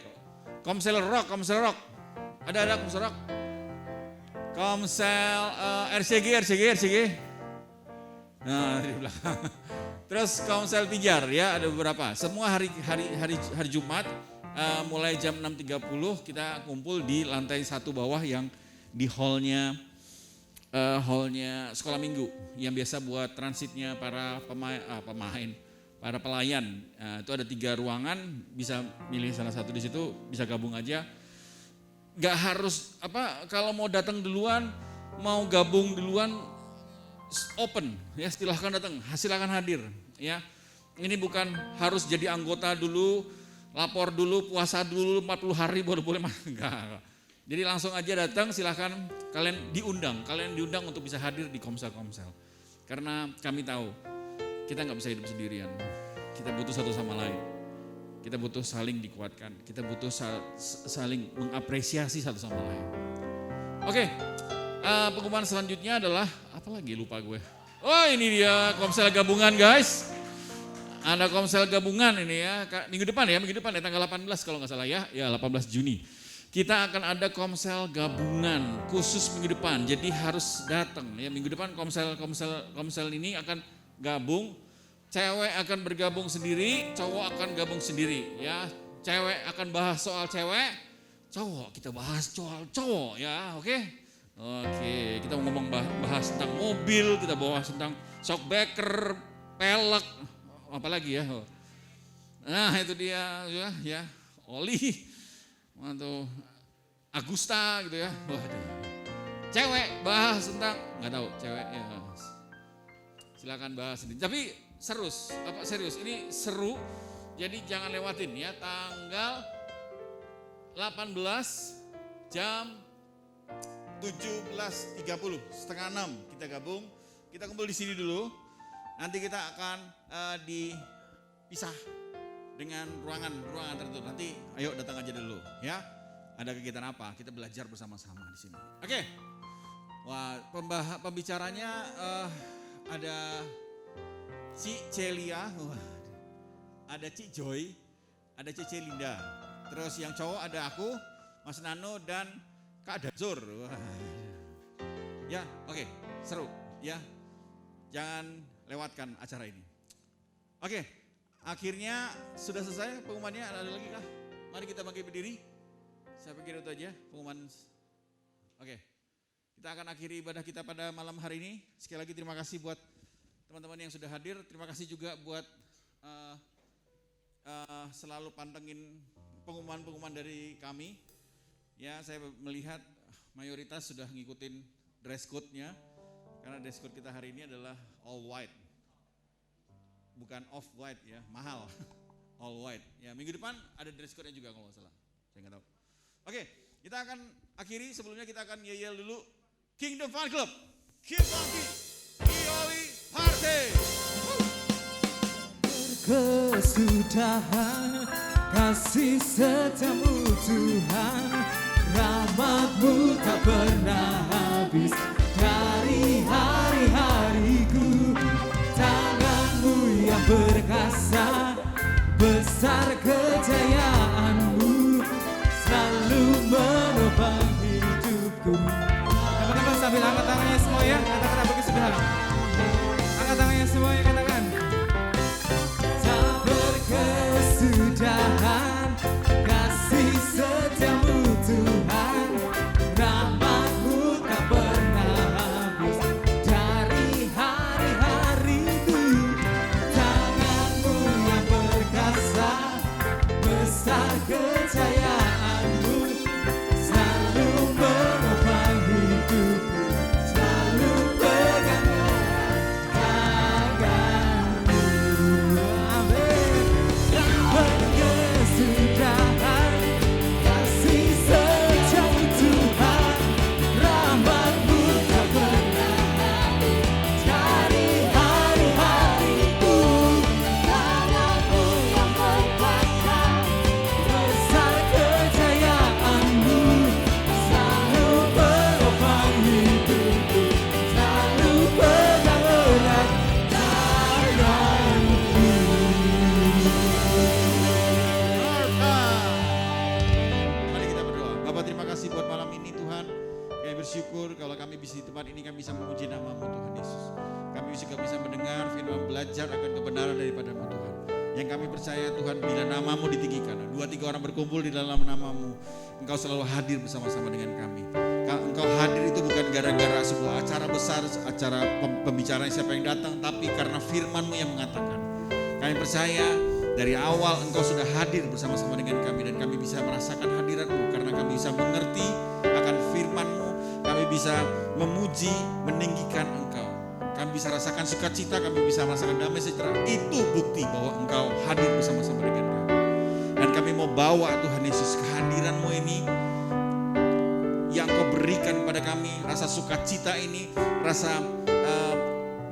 Komsel Rock, ada Komsel Rock. Komsel RCG. Nah di belakang. Terus Komsel Pijar ya, ada beberapa. Semua hari Jumat mulai jam 6.30 kita kumpul di lantai 1 bawah yang di hallnya sekolah minggu yang biasa buat transitnya para pemain, para pelayan. Itu ada 3 ruangan, bisa milih salah satu di situ, bisa gabung aja. Gak harus kalau mau datang duluan, mau gabung duluan, open ya, silahkan datang, silahkan hadir ya. Ini bukan harus jadi anggota dulu, lapor dulu, puasa dulu 40 hari baru boleh enggak. Jadi langsung aja datang, silahkan kalian diundang untuk bisa hadir di komsel-komsel. Karena kami tahu kita nggak bisa hidup sendirian, kita butuh satu sama lain. Kita butuh saling dikuatkan, kita butuh saling mengapresiasi satu sama lain. Oke, pengumuman selanjutnya adalah, apa lagi lupa gue. Oh ini dia komsel gabungan guys. Ada komsel gabungan ini ya, minggu depan ya tanggal 18 kalau nggak salah ya 18 Juni. Kita akan ada komsel gabungan khusus minggu depan, jadi harus datang ya. Minggu depan komsel ini akan gabung, cewek akan bergabung sendiri, cowok akan gabung sendiri ya. Cewek akan bahas soal cewek, cowok kita bahas soal cowok ya, oke? Oke, kita mau bahas tentang mobil, kita bahas tentang shockbreaker, pelek, apa lagi ya? Nah itu dia ya, oli, atau Agusta gitu ya. Waduh. Cewek bahas tentang nggak tahu cewek ya. Silakan bahas ini. Tapi serius ini seru. Jadi jangan lewatin ya, tanggal 18 jam 17.30, setengah 6 kita gabung. Kita kumpul di sini dulu. Nanti kita akan dipisah dengan ruangan tertentu. Nanti ayo datang aja dulu ya. Ada kegiatan apa? Kita belajar bersama-sama di sini. Oke. Wah, pembicaranya ada Cik Celia, ada Cik Joy, ada Cik Linda. Terus yang cowok ada aku, Mas Nano dan Kak Dazur. Ya, oke, seru ya. Jangan lewatkan acara ini. Oke, akhirnya sudah selesai pengumumannya. Ada lagi kah? Mari kita bangkit berdiri. Saya pikir itu aja pengumuman. Oke, kita akan akhiri ibadah kita pada malam hari ini. Sekali lagi terima kasih buat teman-teman yang sudah hadir. Terima kasih juga buat selalu pantengin pengumuman-pengumuman dari kami. Ya, saya melihat mayoritas sudah ngikutin dress code-nya. Karena dress code kita hari ini adalah all white. Bukan off white ya, mahal. All white. Ya, minggu depan ada dress code-nya juga kalau nggak salah. Saya nggak tahu. Oke, kita akan akhiri. Sebelumnya kita akan yel dulu Kingdom Fun Club. Keep funky, Ioli Party. Kesudahan kasih setiamu Tuhan, rahmat-Mu tak pernah habis dari hari-hariku. Tangan-Mu yang perkasa, besar kejayaan-Mu, selalu menopang hidupku. Teman-teman sambil angkat tangannya semua ya, katakan apa kesudahan. Angkat tangannya semua ya, katakan. Tak berkesudahan kasih setiamu Tuhan, rahmat-Mu tak pernah habis dari hari-hariku. Tangan-Mu yang perkasa, besar kejayaan-Mu, selalu menopang hidupku, selalu pegang tangan-Mu. Amin. Berkesudahan kasih setiamu Tuhan, rahmat-Mu tak pernah habis dari hari-hariku. Tangan-Mu yang perkasa, besar kejayaan-Mu, selalu menopang hidupku, selalu pegang erat tangan-Mu. Mari kita berdoa. Bapak, terima kasih buat malam ini Tuhan. Kami bersyukur kalau kami bisa di tempat ini, kami bisa memuji nama-Mu Tuhan Yesus. Kami juga bisa mendengar firman, belajar akan kebenaran daripada-Mu Tuhan. Yang kami percaya Tuhan, bila nama-Mu ditinggikan, 2-3 orang berkumpul di dalam nama-Mu, Engkau selalu hadir bersama-sama dengan kami. Engkau hadir itu bukan gara-gara sebuah acara besar, acara pembicaraan siapa yang datang, tapi karena firman-Mu yang mengatakan. Kami percaya dari awal Engkau sudah hadir bersama-sama dengan kami, dan kami bisa merasakan hadirat-Mu karena kami bisa mengerti akan firman-Mu. Kami bisa memuji, meninggikan Engkau. kami bisa rasakan sukacita, kami bisa merasakan damai sejahtera. Itu bukti bahwa Engkau hadir bersama-sama dengan kami. Dan kami mau bawa Tuhan Yesus kehadiran-Mu ini yang Kau berikan kepada kami, rasa sukacita ini, rasa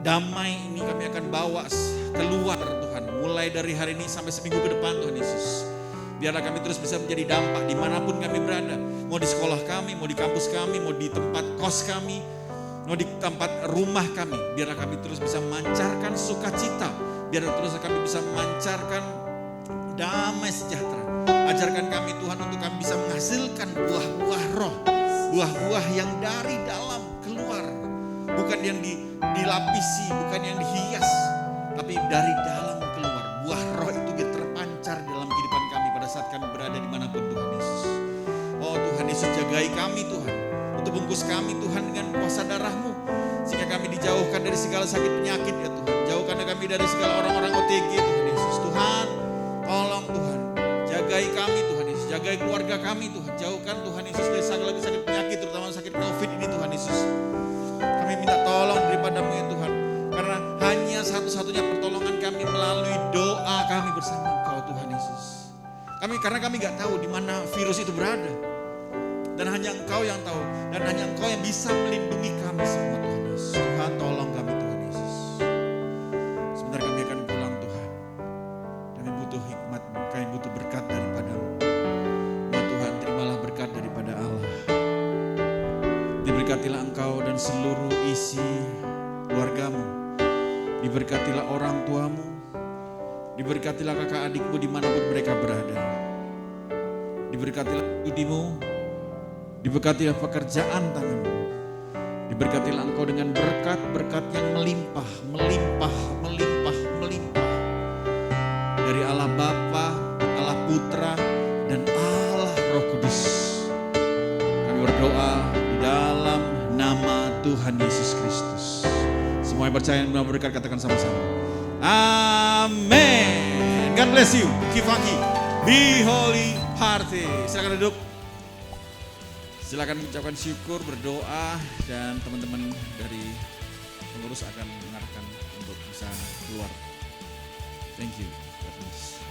damai ini kami akan bawa keluar Tuhan. Mulai dari hari ini sampai seminggu ke depan Tuhan Yesus. Biarlah kami terus bisa menjadi dampak dimanapun kami berada. Mau di sekolah kami, mau di kampus kami, mau di tempat kos kami, mau di tempat rumah kami. Biarlah kami terus bisa memancarkan sukacita. Biarlah terus kami bisa memancarkan damai sejahtera. Ajarkan kami Tuhan untuk kami bisa menghasilkan buah-buah roh. Buah-buah yang dari dalam keluar. Bukan yang dilapisi, bukan yang dihias. Tapi dari dalam keluar. Buah roh itu biar terpancar dalam kehidupan kami pada saat kami berada dimanapun Tuhan Yesus. Oh Tuhan Yesus, jagai kami Tuhan. Untuk bungkus kami Tuhan dengan kuasa darah-Mu. Sehingga kami dijauhkan dari segala sakit penyakit ya Tuhan. Jauhkan kami dari segala orang-orang OTG Tuhan Yesus. Tuhan, tolong Tuhan. Jagai kami Tuhan Yesus. Jagai keluarga kami Tuhan. Jauhkan Tuhan Yesus dari segala sakit penyakit, terutama sakit COVID ini Tuhan Yesus. Kami minta tolong daripada-Mu ya Tuhan. Karena hanya satu-satunya pertolongan kami melalui doa kami bersama Engkau Tuhan Yesus. Karena kami gak tahu di mana virus itu berada. Dan hanya Engkau yang tahu. Dan hanya Engkau yang bisa melindungi kami semua Tuhan Yesus. Tuhan tolong kami Tuhan Yesus. Sebentar kami akan pulang Tuhan. Kami butuh hikmat, kami butuh berkat daripada-Mu. Ya Tuhan, terimalah berkat daripada Allah. Diberkatilah Engkau dan seluruh isi keluarga-Mu. Diberkatilah orang tuamu. Diberkatilah kakak adikmu dimanapun mereka berada. Diberkatilah studimu. Diberkatilah pekerjaan tanganmu. Diberkatilah Engkau dengan berkat-berkat yang melimpah, melimpah, melimpah, melimpah. Dari Allah Bapa, Allah Putra, dan Allah Roh Kudus. Kami berdoa di dalam nama Tuhan Yesus Kristus. Semua yang percaya dan berkat katakan sama-sama. Amin. God bless you. Kifaki. Be holy hearted. Silakan duduk. Silakan ucapkan syukur, berdoa, dan teman-teman dari pengurus akan mengarahkan untuk bisa keluar. Thank you. God bless.